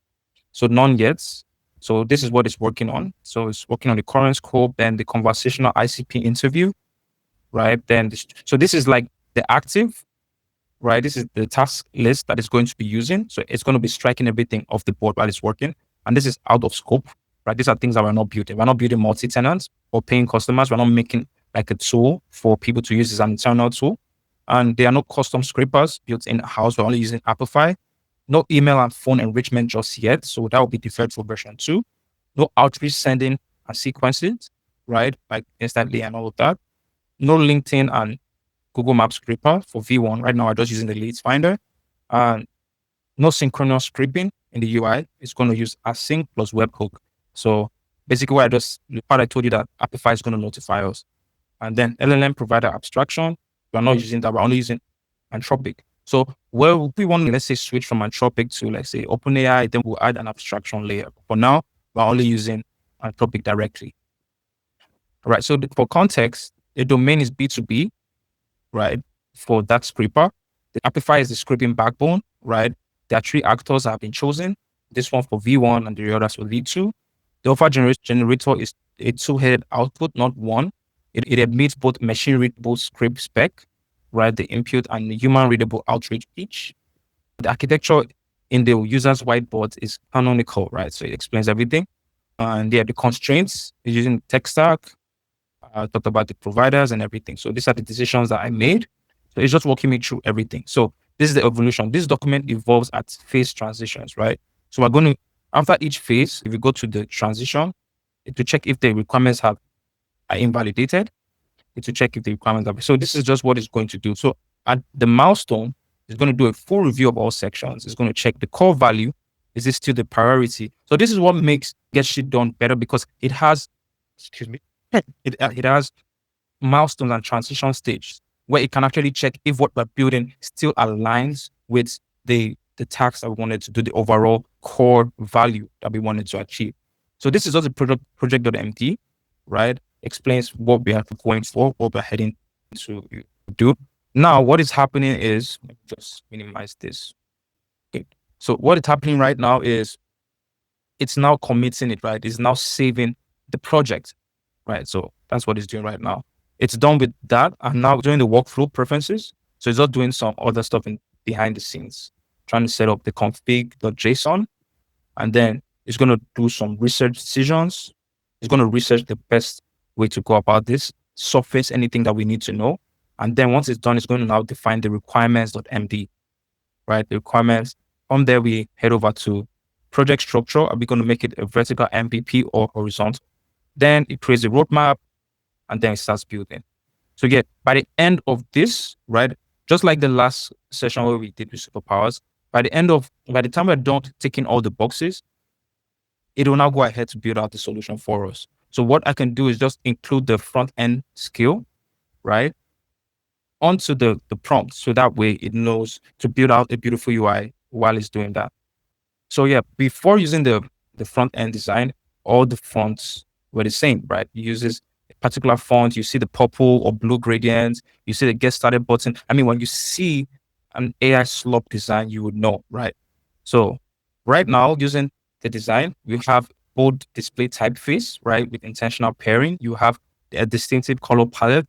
So none yet. So this is what it's working on. So it's working on the current scope, then the conversational ICP interview, right? Then so this is like the active, right? This is the task list that it's going to be using. So it's going to be striking everything off the board while it's working. And this is out of scope, right? These are things that we're not building. We're not building multi-tenants or paying customers. We're not making like a tool for people to use as an internal tool. And there are no custom scripters built in-house. We're only using Apify. No email and phone enrichment just yet. So that will be deferred for version 2. No outreach sending and sequences, right? Like instantly and all of that. No LinkedIn and Google Maps scraper for V1. Right now, I'm just using the leads finder. And no synchronous scripting in the UI. It's going to use async plus webhook. So basically, the part I told you that Apify is going to notify us. And then LLM provider abstraction, we're not using that. We're only using Anthropic. So where we want to, let's say, switch from Anthropic to, let's say, OpenAI, then we'll add an abstraction layer. For now, we're only using Anthropic directly. All right. So for context, the domain is B2B, right? For that scraper, the Apify is the scraping backbone, right? There are 3 actors that have been chosen. This one for V1 and the others for V2. The alpha generator is a 2-headed output, not one. It admits both machine readable script spec, right? The input and the human readable outreach each. The architecture in the user's whiteboard is canonical, right? So it explains everything. And the constraints is using tech stack. I talked about the providers and everything. So these are the decisions that I made. So it's just walking me through everything. So this is the evolution. This document evolves at phase transitions, right? So we're going to, after each phase, if you go to the transition, to check if the requirements are invalidated, to check if the requirements are. So this is just what it's going to do. So at the milestone, it's going to do a full review of all sections. It's going to check the core value. Is this still the priority? So this is what makes Get Shit Done better, because it has, it has milestones and transition stages where it can actually check if what we're building still aligns with the tasks that we wanted to do, the overall core value that we wanted to achieve. So this is also project.md, right? Explains what we are going for, what we're heading to do. Now, what is happening is, let me just minimize this. Okay. So what is happening right now is it's now committing it, right? It's now saving the project, right? So that's what it's doing right now. It's done with that, and now doing the workflow preferences. So it's not doing some other stuff behind the scenes, trying to set up the config.json, and then it's going to do some research decisions. It's going to research the best way to go about this, surface anything that we need to know. And then once it's done, it's going to now define the requirements.md, right? The requirements. From there, we head over to project structure. Are we going to make it a vertical MVP or horizontal? Then it creates a roadmap, and then it starts building. So yeah, by the end of this, right, just like the last session where we did with superpowers, by the time we're done ticking all the boxes, it will now go ahead to build out the solution for us. So what I can do is just include the front end skill, right, onto the prompt. So that way it knows to build out a beautiful UI while it's doing that. So yeah, before using the front end design, all the fonts were the same, right? It uses a particular font. You see the purple or blue gradients. You see the get started button. I mean, when you see an AI slop design, you would know, right? So right now, using the design, we have bold display typeface, right? With intentional pairing. You have a distinctive color palette,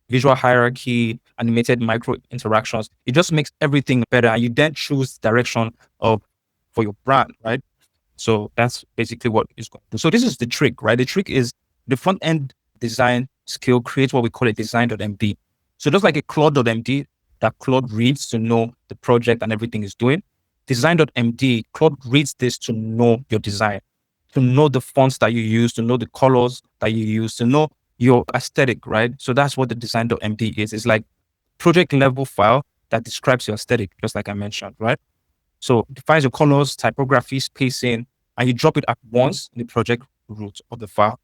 visual hierarchy, animated micro interactions. It just makes everything better. And you then choose direction for your brand, right? So that's basically what it's going to do. So this is the trick, right? The trick is the front end design skill creates what we call a design.md. So just like a Claude.md that Claude reads to know the project and everything is doing, design.md, Claude reads this to know your design, to know the fonts that you use, to know the colors that you use, to know your aesthetic, right? So that's what the design.md is. It's like project level file that describes your aesthetic, just like I mentioned, right? So it defines your colors, typography, spacing, and you drop it at once in the project root of the file.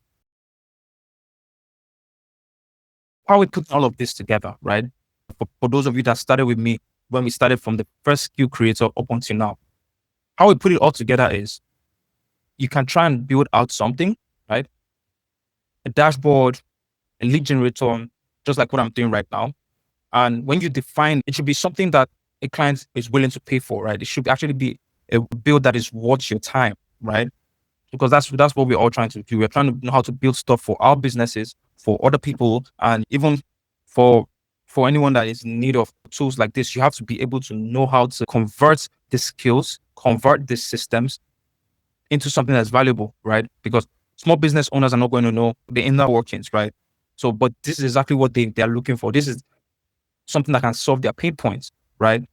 How we put all of this together, right? For those of you that started with me when we started from the first skill creator up until now, how we put it all together is you can try and build out something, right? A dashboard, a lead generator, just like what I'm doing right now. And when you define, it should be something that a client is willing to pay for, right? It should actually be a build that is worth your time, right? Because that's what we're all trying to do. We're trying to know how to build stuff for our businesses, for other people, and even for anyone that is in need of tools like this. You have to be able to know how to convert the skills, convert the systems into something that's valuable, right? Because small business owners are not going to know the inner workings, right? So, but this is exactly what they're looking for. This is something that can solve their pain points, right?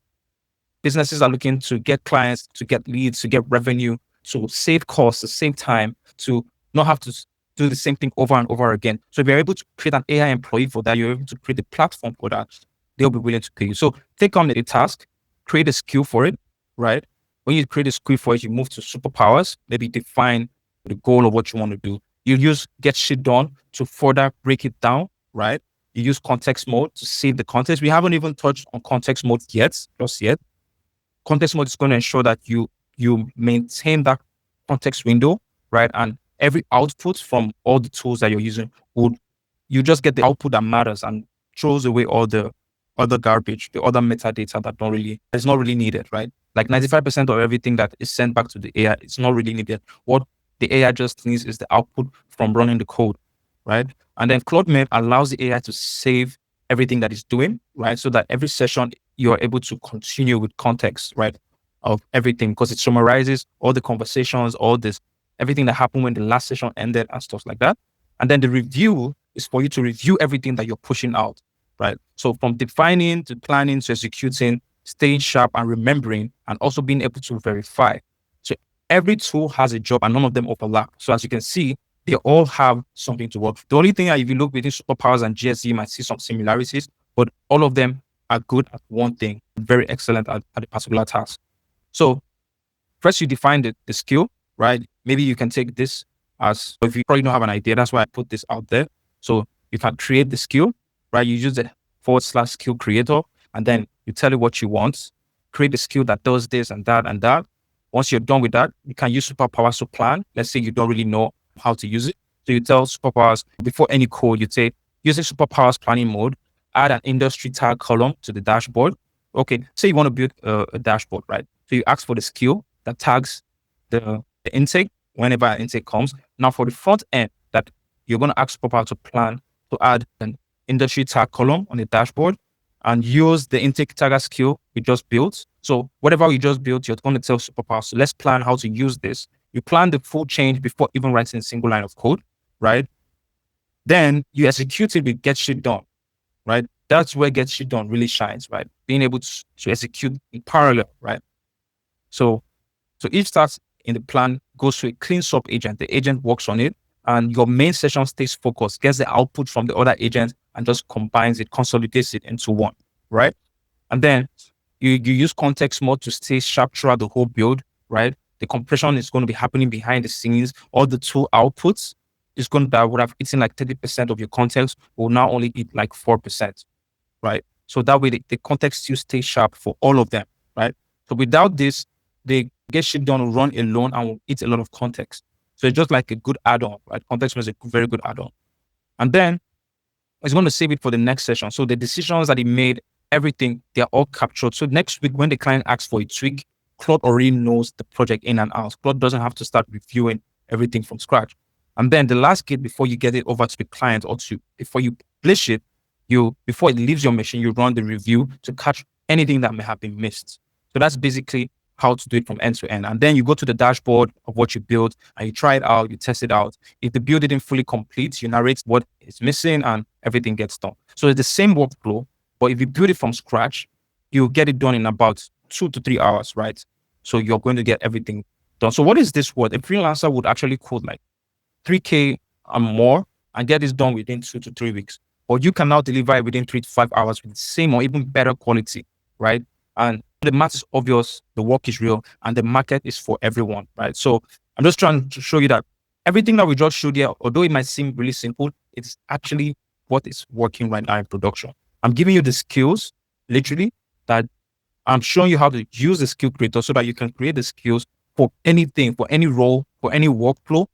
Businesses are looking to get clients, to get leads, to get revenue, to save costs, to save time, to not have to do the same thing over and over again. So if you're able to create an AI employee for that, you're able to create a platform for that, they'll be willing to pay you. So take on a task, create a skill for it, right? When you create a skill for it, you move to superpowers, maybe define the goal of what you want to do. You use get shit done to further break it down, right? You use context mode to save the context. We haven't even touched on context mode yet, just yet. Context mode is going to ensure that you maintain that context window, right? And every output from all the tools that you're using you just get the output that matters and throws away all the other garbage, the other metadata that is not really needed, right? Like 95% of everything that is sent back to the AI, it's not really needed. What the AI just needs is the output from running the code, right? And then Claude Mem allows the AI to save everything that it's doing, right? So that every session you're able to continue with context, right? Of everything, because it summarizes all the conversations, everything that happened when the last session ended and stuff like that. And then the review is for you to review everything that you're pushing out, right? So from defining to planning to executing, staying sharp and remembering, and also being able to verify. So every tool has a job and none of them overlap. So as you can see, they all have something to work. The only thing that if you look within superpowers and GSC, you might see some similarities, but all of them are good at one thing, very excellent at a particular task. So first you define the skill, right? Maybe you can take this as, if you probably don't have an idea, that's why I put this out there. So you can create the skill, right? You use the / skill creator, and then you tell it what you want, create a skill that does this and that and that. Once you're done with that, you can use superpowers to plan. Let's say you don't really know how to use it. So you tell superpowers before any code, you say, using superpowers planning mode, add an industry tag column to the dashboard. Okay, say you want to build a dashboard, right? So you ask for the skill that tags the intake whenever an intake comes. Now for the front end, that you're going to ask superpower to plan to add an industry tag column on the dashboard and use the intake tagger skill we just built. So whatever we just built, you're going to tell superpower, so let's plan how to use this. You plan the full change before even writing a single line of code, right? Then you execute it with get shit done, right? That's where get shit done really shines, right? Being able to execute in parallel, right? So each task in the plan goes to a clean sub agent. The agent works on it, and your main session stays focused, gets the output from the other agent, and just combines it, consolidates it into one, right? And then you use context mode to stay sharp throughout the whole build, right? The compression is going to be happening behind the scenes. All the tool outputs is going to would have eaten like 30% of your context will now only eat like 4%, right? So that way the context still stays sharp for all of them, right? So without this, the get shit done will run alone and will eat a lot of context. So it's just like a good add-on, right? Context is a very good add-on. And then it's going to save it for the next session. So the decisions that he made, everything, they're all captured. So next week, when the client asks for a tweak, Claude already knows the project in and out. Claude doesn't have to start reviewing everything from scratch. And then the last gate before you get it over to the client or before you publish it, before it leaves your machine, you run the review to catch anything that may have been missed. So that's basically how to do it from end to end. And then you go to the dashboard of what you built and you try it out, you test it out. If the build isn't fully complete, you narrate what is missing and everything gets done. So it's the same workflow, but if you build it from scratch, you get it done in about 2 to 3 hours, right? So you're going to get everything done. So what is this worth? A freelancer would actually code like 3K and more and get this done within 2 to 3 weeks. Or you can now deliver it within 3 to 5 hours with the same or even better quality, right? And the math is obvious, the work is real, and the market is for everyone, right? So I'm just trying to show you that everything that we just showed here, although it might seem really simple, it's actually what is working right now in production. I'm giving you the skills, literally, that I'm showing you how to use the skill creator so that you can create the skills for anything, for any role, for any workflow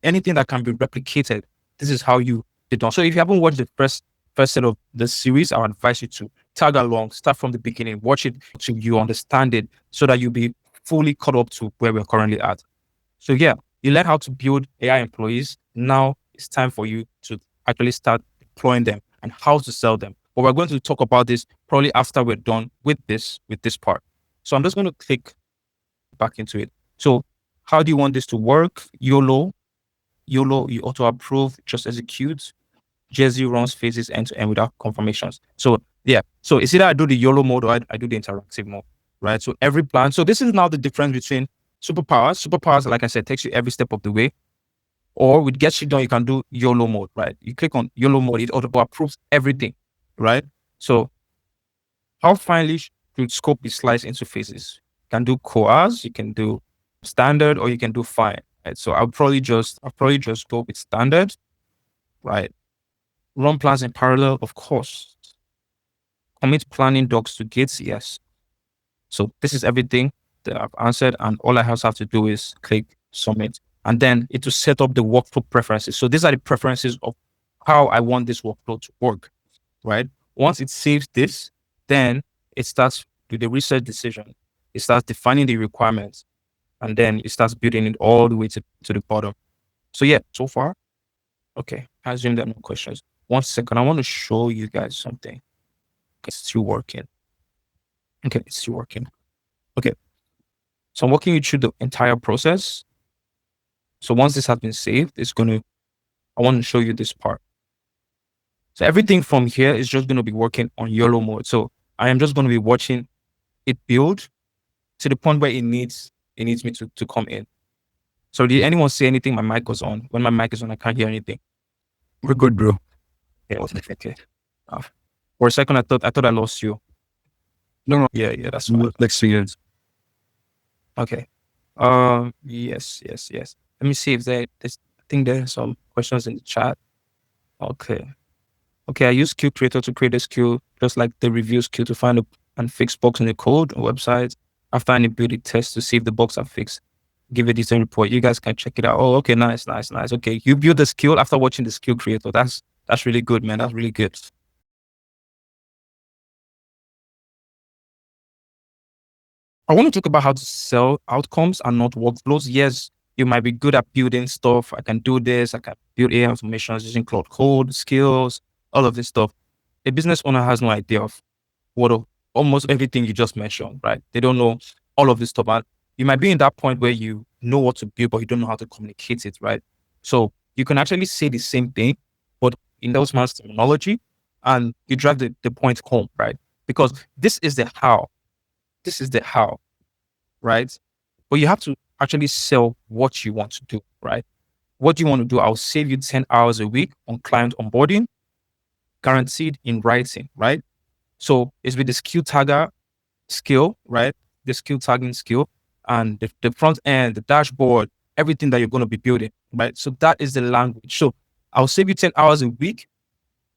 anything that can be replicated. This is how you did done. So if you haven't watched the first set of the series, I would advise you to tag along, start from the beginning, watch it till you understand it so that you'll be fully caught up to where we're currently at. So yeah, you learn how to build AI employees. Now it's time for you to actually start deploying them and how to sell them. But we're going to talk about this probably after we're done with this part. So I'm just going to click back into it. So how do you want this to work? YOLO, you auto approve, just execute. JZ runs phases end to end without confirmations. So yeah, so it's either I do the YOLO mode or I do the interactive mode, right? So every plan. So this is now the difference between superpowers. Superpowers, like I said, takes you every step of the way. Or with get shit done, you can do YOLO mode, right? You click on YOLO mode, it auto approves everything, right? So how finely should scope be sliced into phases? You can do coarse, you can do standard, or you can do fine. Right? So I'll probably just go with standard, right? Run plans in parallel, of course. Commit planning docs to Gates, yes. So this is everything that I've answered, and all I have to do is click submit, and then it will set up the workflow preferences. So these are the preferences of how I want this workflow to work, right? Once it saves this, then it starts with the research decision. It starts defining the requirements, and then it starts building it all the way to the bottom. So yeah, so far, okay. I assume there are no questions. 1 second, I want to show you guys something. It's still working. Okay, it's still working. Okay. So I'm walking you through the entire process. So once this has been saved, I want to show you this part. So everything from here is just going to be working on YOLO mode. So I am just going to be watching it build to the point where it needs me to come in. So did anyone say anything? My mic was on. When my mic is on, I can't hear anything. We're good, bro. Yeah, okay. For a second, I thought I lost you. No. Yeah, that's fine. Let's see it. Okay. Yes. Let me see if I think there are some questions in the chat. Okay, I use skill creator to create a skill, just like the review skill to find and fix bugs in the code or website. After any build test to see if the bugs are fixed, give a detailed report. You guys can check it out. Oh, okay, nice. Okay, you build the skill after watching the skill creator. That's really good, man. That's really good. I want to talk about how to sell outcomes and not workflows. Yes, you might be good at building stuff. I can do this. I can build AI automations using Claude Code, skills, all of this stuff. A business owner has no idea of almost everything you just mentioned, right? They don't know all of this stuff. And you might be in that point where you know what to build, but you don't know how to communicate it, right? So you can actually say the same thing, but in those man's terminology, and you drive the point home, right? Because this is the how. This is the how, right? But you have to actually sell what you want to do, right? What do you want to do? I'll save you 10 hours a week on client onboarding, guaranteed in writing, right? So it's with the skill tagger skill, right? The skill tagging skill and the front end, the dashboard, everything that you're going to be building, right? So that is the language. So I'll save you 10 hours a week.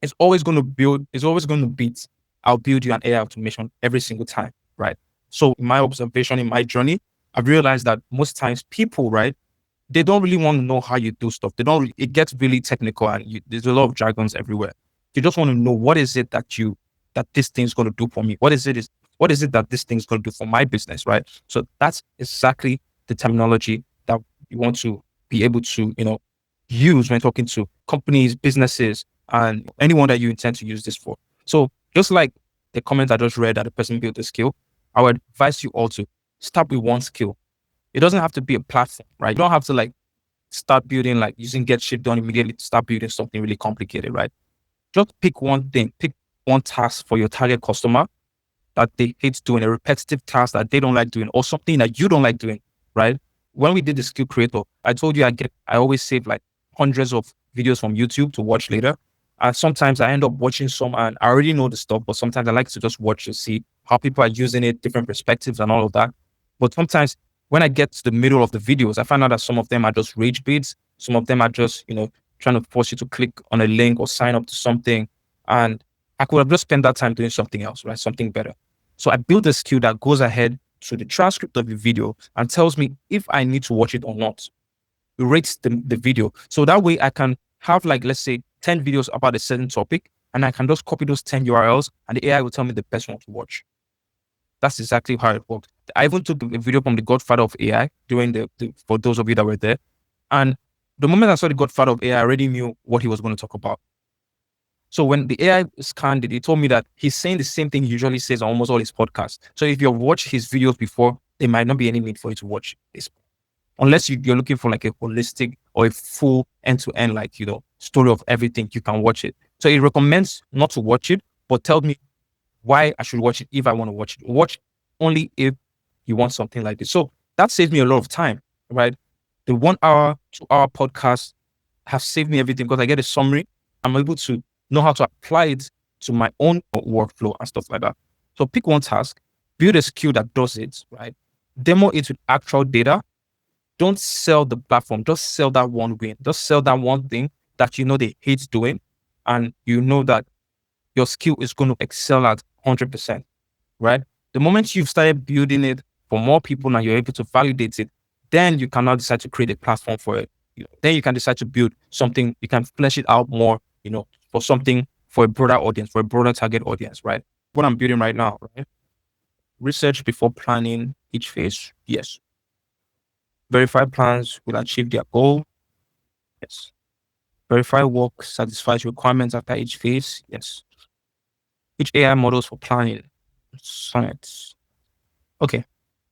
It's always going to beat, I'll build you an AI automation every single time, right? So in my observation, in my journey, I've realized that most times people, right, they don't really want to know how you do stuff. It gets really technical and there's a lot of jargons everywhere. You just want to know what is it that this thing's going to do for me? What is it that this thing's going to do for my business, right? So that's exactly the terminology that you want to be able to, use when talking to companies, businesses, and anyone that you intend to use this for. So just like the comment I just read that the person built a skill, I would advise you all to start with one skill. It doesn't have to be a platform, right? You don't have to start building using get shit done immediately to start building something really complicated, right? Just pick one thing, pick one task for your target customer that they hate doing, a repetitive task that they don't like doing, or something that you don't like doing, right? When we did the skill creator, I told you I always save hundreds of videos from YouTube to watch later. And sometimes I end up watching some and I already know the stuff, but sometimes I like to just watch to see how people are using it, different perspectives and all of that. But sometimes when I get to the middle of the videos, I find out that some of them are just rage baits. Some of them are just, trying to force you to click on a link or sign up to something. And I could have just spent that time doing something else, right? Something better. So I built a skill that goes ahead to the transcript of the video and tells me if I need to watch it or not. It rates the video. So that way I can have let's say 10 videos about a certain topic and I can just copy those 10 URLs and the AI will tell me the best one to watch. That's exactly how it worked. I even took a video from the godfather of AI during for those of you that were there. And the moment I saw the godfather of AI, I already knew what he was going to talk about. So when the AI scanned it, he told me that he's saying the same thing he usually says on almost all his podcasts. So if you've watched his videos before, there might not be any need for you to watch this. Unless you're looking for a holistic or a full end-to-end, story of everything, you can watch it. So he recommends not to watch it, but tell me why I should watch it if I want to watch it. Watch only if you want something like this. So that saves me a lot of time, right? The 1 hour, 2 hour podcast have saved me everything because I get a summary. I'm able to know how to apply it to my own workflow and stuff like that. So pick one task, build a skill that does it, right? Demo it with actual data. Don't sell the platform. Just sell that one win. Just sell that one thing that you know they hate doing, and you know that your skill is going to excel at 100%, right? The moment you've started building it for more people and you're able to validate it, then you can now decide to create a platform for it. Then you can decide to build something. You can flesh it out more, for something for a broader audience, for a broader target audience, right? What I'm building right now, right? Research before planning each phase. Yes. Verify plans will achieve their goal. Yes. Verify work satisfies requirements after each phase. Yes. Each AI models for planning. Science. Okay.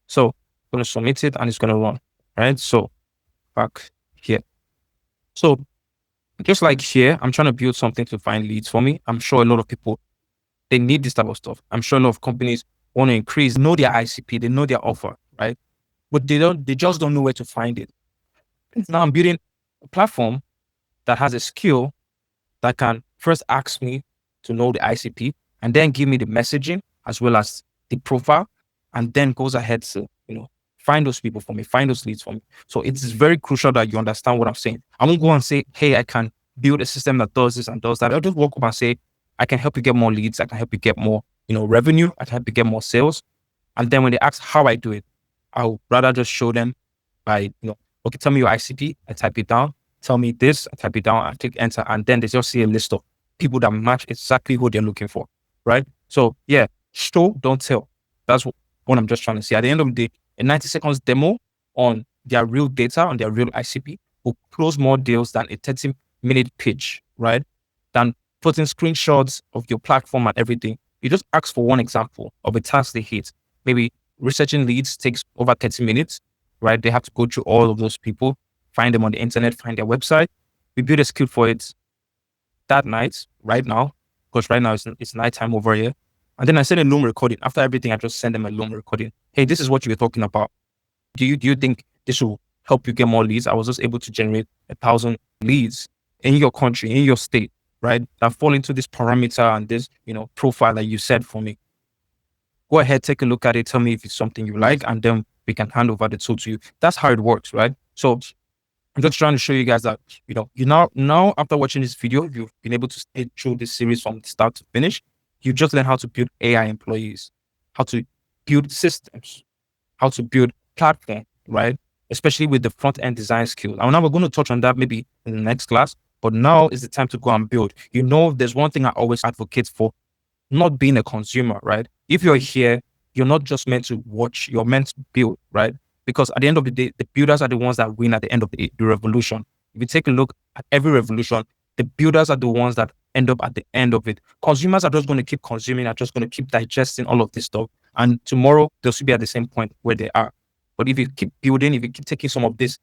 So I'm going to submit it and it's going to run. Right. So back here. So just like here, I'm trying to build something to find leads for me. I'm sure a lot of people, they need this type of stuff. I'm sure a lot of companies want to know their ICP, they know their offer, right? But they just don't know where to find it. Now I'm building a platform that has a skill that can first ask me to know the ICP and then give me the messaging as well as the profile, and then goes ahead to, find those people for me, find those leads for me. So it's very crucial that you understand what I'm saying. I won't go and say, hey, I can build a system that does this and does that. I'll just walk up and say, I can help you get more leads. I can help you get more, revenue. I can help you get more sales. And then when they ask how I do it, I'll rather just show them by, okay, tell me your ICP. I type it down. Tell me this. I type it down. I click enter. And then they just see a list of people that match exactly who they're looking for, right? So yeah, show, don't tell. That's what I'm just trying to say. At the end of the day, a 90 seconds demo on their real data, on their real ICP will close more deals than a 30-minute pitch, right? Than putting screenshots of your platform and everything. You just ask for one example of a task they hit. Maybe researching leads takes over 30 minutes, right? They have to go through all of those people, find them on the internet, find their website. We build a skill for it that night, right now, because right now it's nighttime over here. And then I send a Loom recording. After everything, I just send them a Loom recording. Hey, this is what you were talking about. Do you think this will help you get more leads? I was just able to generate 1,000 leads in your country, in your state, right? That fall into this parameter and this, profile that you set for me. Go ahead, take a look at it. Tell me if it's something you like, and then we can hand over the tool to you. That's how it works, right? So I'm just trying to show you guys that, you now after watching this video, you've been able to stay through this series from start to finish. You just learn how to build AI employees, how to build systems, how to build platform, right? Especially with the front end design skills. And now we're going to touch on that maybe in the next class, but now is the time to go and build. There's one thing I always advocate for, not being a consumer, right? If you're here, you're not just meant to watch, you're meant to build, right? Because at the end of the day, the builders are the ones that win at the end of the revolution. If you take a look at every revolution, the builders are the ones that end up at the end of it. Consumers are just going to keep consuming, are just going to keep digesting all of this stuff. And tomorrow, they'll still be at the same point where they are. But if you keep building, if you keep taking some of these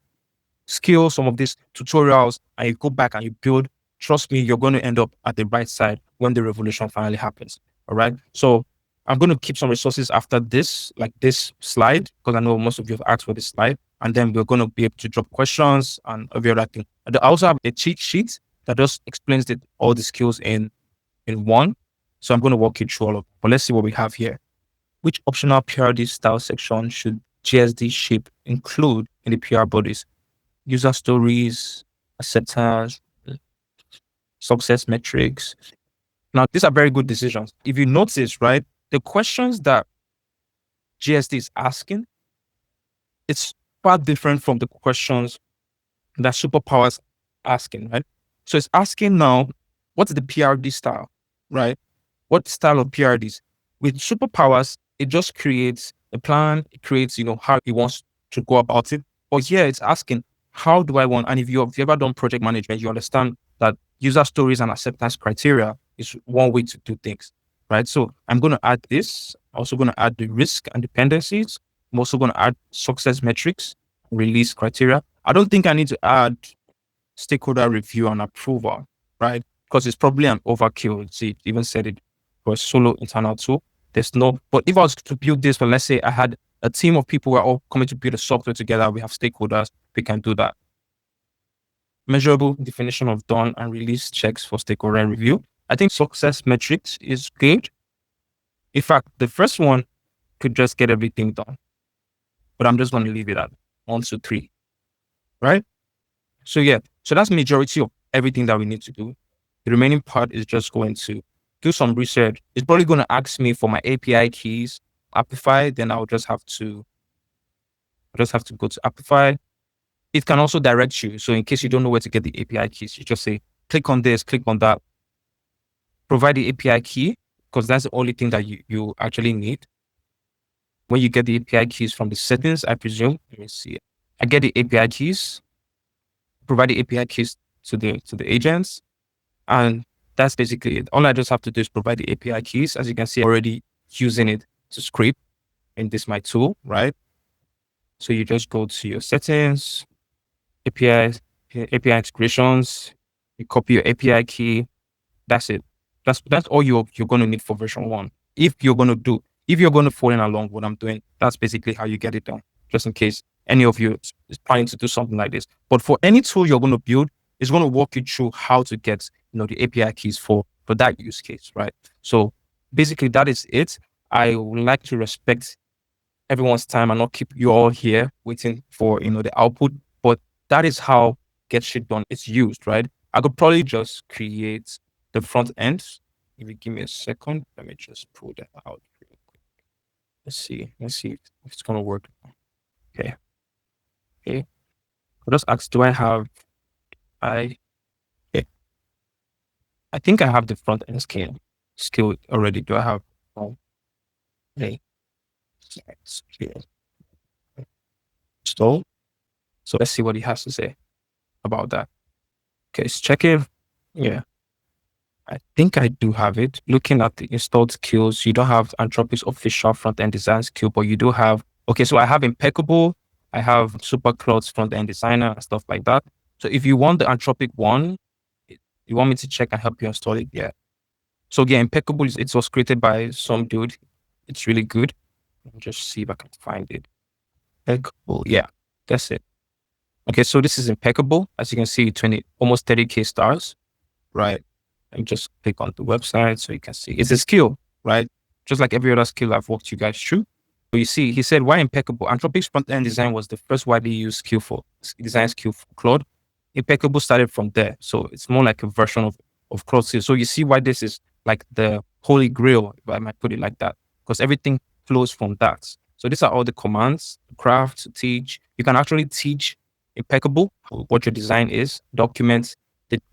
skills, some of these tutorials, and you go back and you build, trust me, you're going to end up at the right side when the revolution finally happens. All right. So I'm going to keep some resources after this, like this slide, because I know most of you have asked for this slide. And then we're going to be able to drop questions and every other thing. And I also have a cheat sheet that just explains all the skills in one. So I'm going to walk you through all of it. But let's see what we have here. Which optional PRD style section should GSD shape include in the PR bodies? User stories, acceptance, success metrics. Now, these are very good decisions. If you notice, right, the questions that GSD is asking, it's far different from the questions that Superpower's asking, right? So it's asking now, what's the PRD style, right? What style of PRDs? With Superpowers, it just creates a plan. It creates, how he wants to go about it. But here it's asking, how do I want? And if you've ever done project management, you understand that user stories and acceptance criteria is one way to do things, right? So I'm going to add this. I'm also going to add the risk and dependencies. I'm also going to add success metrics, release criteria. I don't think I need to add stakeholder review and approval, right? Because it's probably an overkill. See, it even said it for a solo internal tool. But if I was to build this, let's say I had a team of people who are all coming to build a software together, we have stakeholders, we can do that. Measurable definition of done and release checks for stakeholder review. I think success metrics is good. In fact, the first one could just get everything done, but I'm just going to leave it at 1 to 3, right? So yeah, so that's majority of everything that we need to do. The remaining part is just going to do some research. It's probably going to ask me for my API keys, Apify. Then I'll just have to go to Apify. It can also direct you. So in case you don't know where to get the API keys, you just say, click on this, click on that. Provide the API key, because that's the only thing that you actually need. When you get the API keys from the settings, I presume, let me see. I get the API keys, provide the API keys to the agents, and that's basically it. All I just have to do is provide the API keys. As you can see, I'm already using it to script in this my tool, right? So you just go to your settings, API integrations, you copy your API key. That's it. That's all you're going to need for version 1. If you're going to follow along what I'm doing, that's basically how you get it done. Just in case any of you is planning to do something like this. But for any tool you're going to build, it's going to walk you through how to get, the API keys for that use case, right? So basically that is it. I would like to respect everyone's time and not keep you all here waiting for, the output. But that is how get shit done is used, right? I could probably just create the front end. If you give me a second, let me just pull that out real quick. Let's see if it's gonna work. Okay. I'll just ask, do I have I think I have the front end skill already. Do I have so let's see what he has to say about that. Okay, it's checking. Yeah. I think I do have it. Looking at the installed skills, you don't have Anthropic's official front-end design skill, but you do have, okay, so I have Impeccable, I have Super Claude's front-end designer and stuff like that. So if you want the Anthropic one, you want me to check and help you install it? Yeah. So yeah, Impeccable, it was created by some dude. It's really good. Let me just see if I can find it. Impeccable, yeah, that's it. Okay, so this is Impeccable. As you can see, almost 30K stars, right? And just click on the website so you can see it's a skill, right? Just like every other skill I've walked you guys through. So you see, he said, why Impeccable? Anthropic's front-end design was the first widely used design skill for Claude. Impeccable started from there. So it's more like a version of Claude. So you see why this is like the holy grail, if I might put it like that, because everything flows from that. So these are all the commands, craft, to teach. You can actually teach Impeccable what your design is, documents,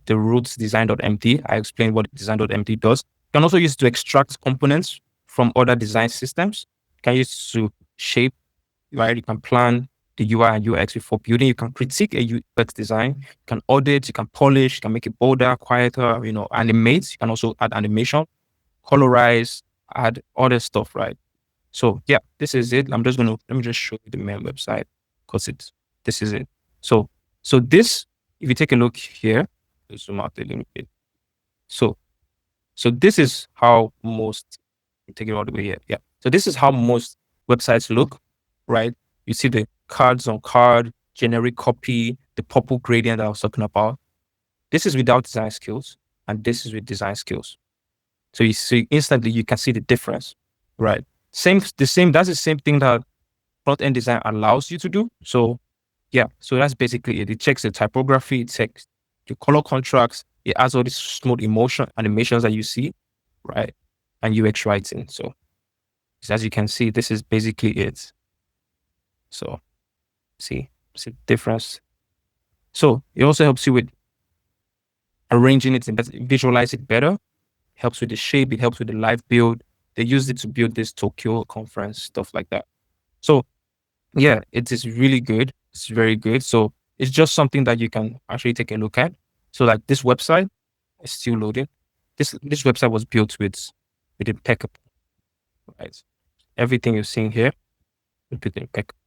the roots design.md. I explained what design.md does. You can also use it to extract components from other design systems. You can use it to shape, right? You can plan the UI and UX before building. You can critique a UX design. You can audit, you can polish, you can make it bolder, quieter, animate. You can also add animation, colorize, add other stuff, right? So yeah, this is it. Let me just show you the main website because this is it. So this, if you take a look here, zoom out a little bit. So this is how most, take it all the way here. Yeah. So this is how most websites look, right? You see the cards on card, generic copy, the purple gradient that I was talking about. This is without design skills, and this is with design skills. So you see instantly, you can see the difference, right? That's the same thing that front-end design allows you to do. So yeah, so that's basically it. It checks the typography, it checks the color contracts, it adds all these smooth animations that you see, right? And UX writing. So as you can see, this is basically it. So see the difference. So it also helps you with arranging it and visualize it better. Helps with the shape, it helps with the live build. They used it to build this Tokyo conference, stuff like that. So yeah, it is really good. It's very good. So it's just something that you can actually take a look at. So like this website is still loading. This website was built with Impeccable, right? Everything you're seeing here with Impeccable.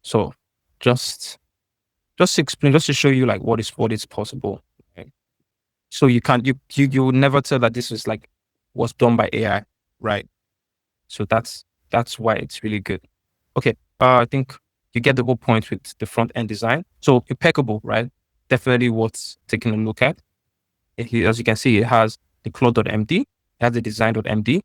So just to explain, just to show you like what is possible. Right? So you would never tell that this is like was done by AI, right? So that's why it's really good. Okay, I think you get the whole point with the front end design. So Impeccable, right? Definitely worth taking a look at. As you can see, it has the Claude.md, it has the design.md.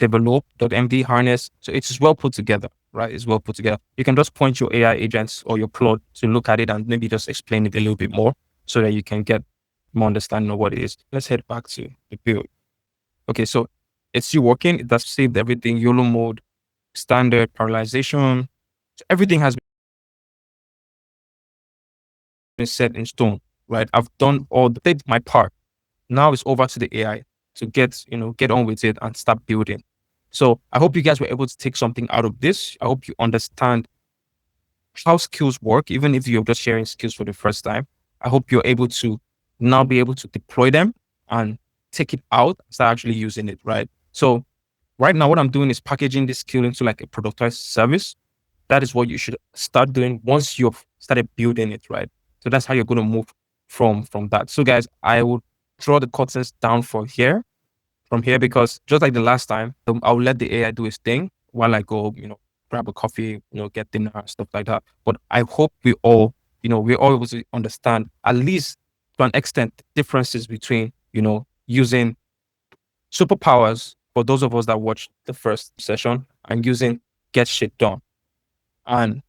develop.md harness. So it's well put together, right? It's well put together. You can just point your AI agents or your Claude to look at it and maybe just explain it a little bit more so that you can get more understanding of what it is. Let's head back to the build. Okay, so it's still working. It does saved everything, YOLO mode, standard, parallelization. So everything has been set in stone, right? I've done did my part. Now it's over to the AI to get on with it and start building. So I hope you guys were able to take something out of this. I hope you understand how skills work, even if you're just sharing skills for the first time. I hope you're able to now be able to deploy them and take it out and start actually using it, right? So right now, what I'm doing is packaging this skill into like a productized service. That is what you should start doing once you've started building it, right? So that's how you're going to move from that. So guys, I will draw the curtains down from here, because just like the last time, I'll let the AI do its thing while I go, grab a coffee, get dinner, stuff like that. But I hope we all able to understand, at least to an extent, the differences between, using superpowers for those of us that watched the first session and using get shit done. And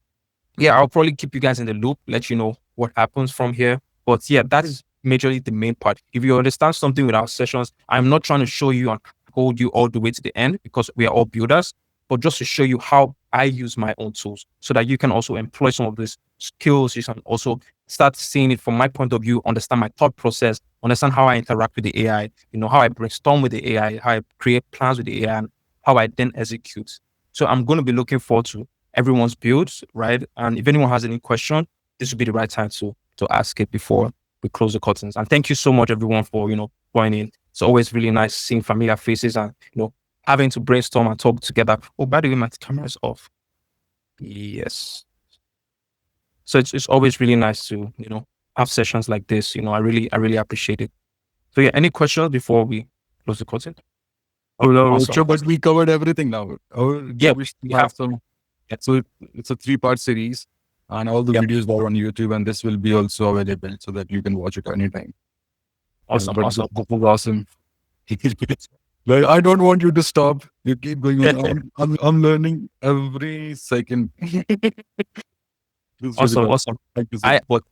yeah, I'll probably keep you guys in the loop, let you know what happens from here. But yeah, that is majorly the main part. If you understand something with our sessions, I'm not trying to show you and hold you all the way to the end because we are all builders, but just to show you how I use my own tools so that you can also employ some of these skills. You can also start seeing it from my point of view, understand my thought process, understand how I interact with the AI, how I brainstorm with the AI, how I create plans with the AI, and how I then execute. So I'm going to be looking forward to everyone's builds, right? And if anyone has any question, this would be the right time to ask it before we close the curtains. And thank you so much, everyone, for joining. It's always really nice seeing familiar faces and having to brainstorm and talk together. Oh, by the way, my camera is off. Yes. So it's always really nice to have sessions like this. I really appreciate it. So yeah, any questions before we close the curtain? Oh no, Awesome. sure, but we covered everything now. Yeah, we we have have some. So it's a 3-part series, and all the Yep. videos are on YouTube, and this will be also available so that you can watch it anytime. Awesome. But Awesome. This was awesome. Like, I don't want you to stop. You keep going on. I'm learning every second. This is really Awesome. fun. Awesome. Thank you so much. But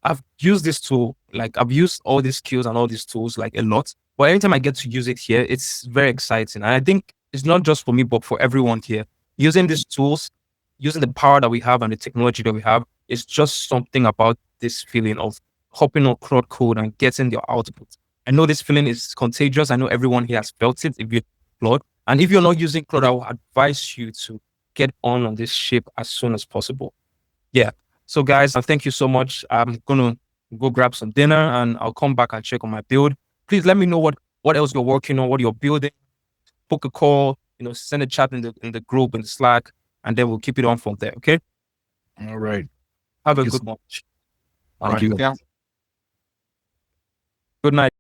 I've used this tool, like I've used all these skills and all these tools like a lot. But anytime I get to use it here, it's very exciting. And I think it's not just for me, but for everyone here. Using these tools, using the power that we have and the technology that we have, it's just something about this feeling of hopping on Claude Code and getting your output. I know this feeling is contagious. I know everyone here has felt it if you Claude. And if you're not using Claude, I will advise you to get on this ship as soon as possible. Yeah. So guys, thank you so much. I'm gonna go grab some dinner and I'll come back and check on my build. Please let me know what else you're working on, what you're building. Book a call, send a chat in the group in the Slack, and then we'll keep it on from there. Okay. All right. Have a Thank you good so one. Thank you. Yeah. Good night.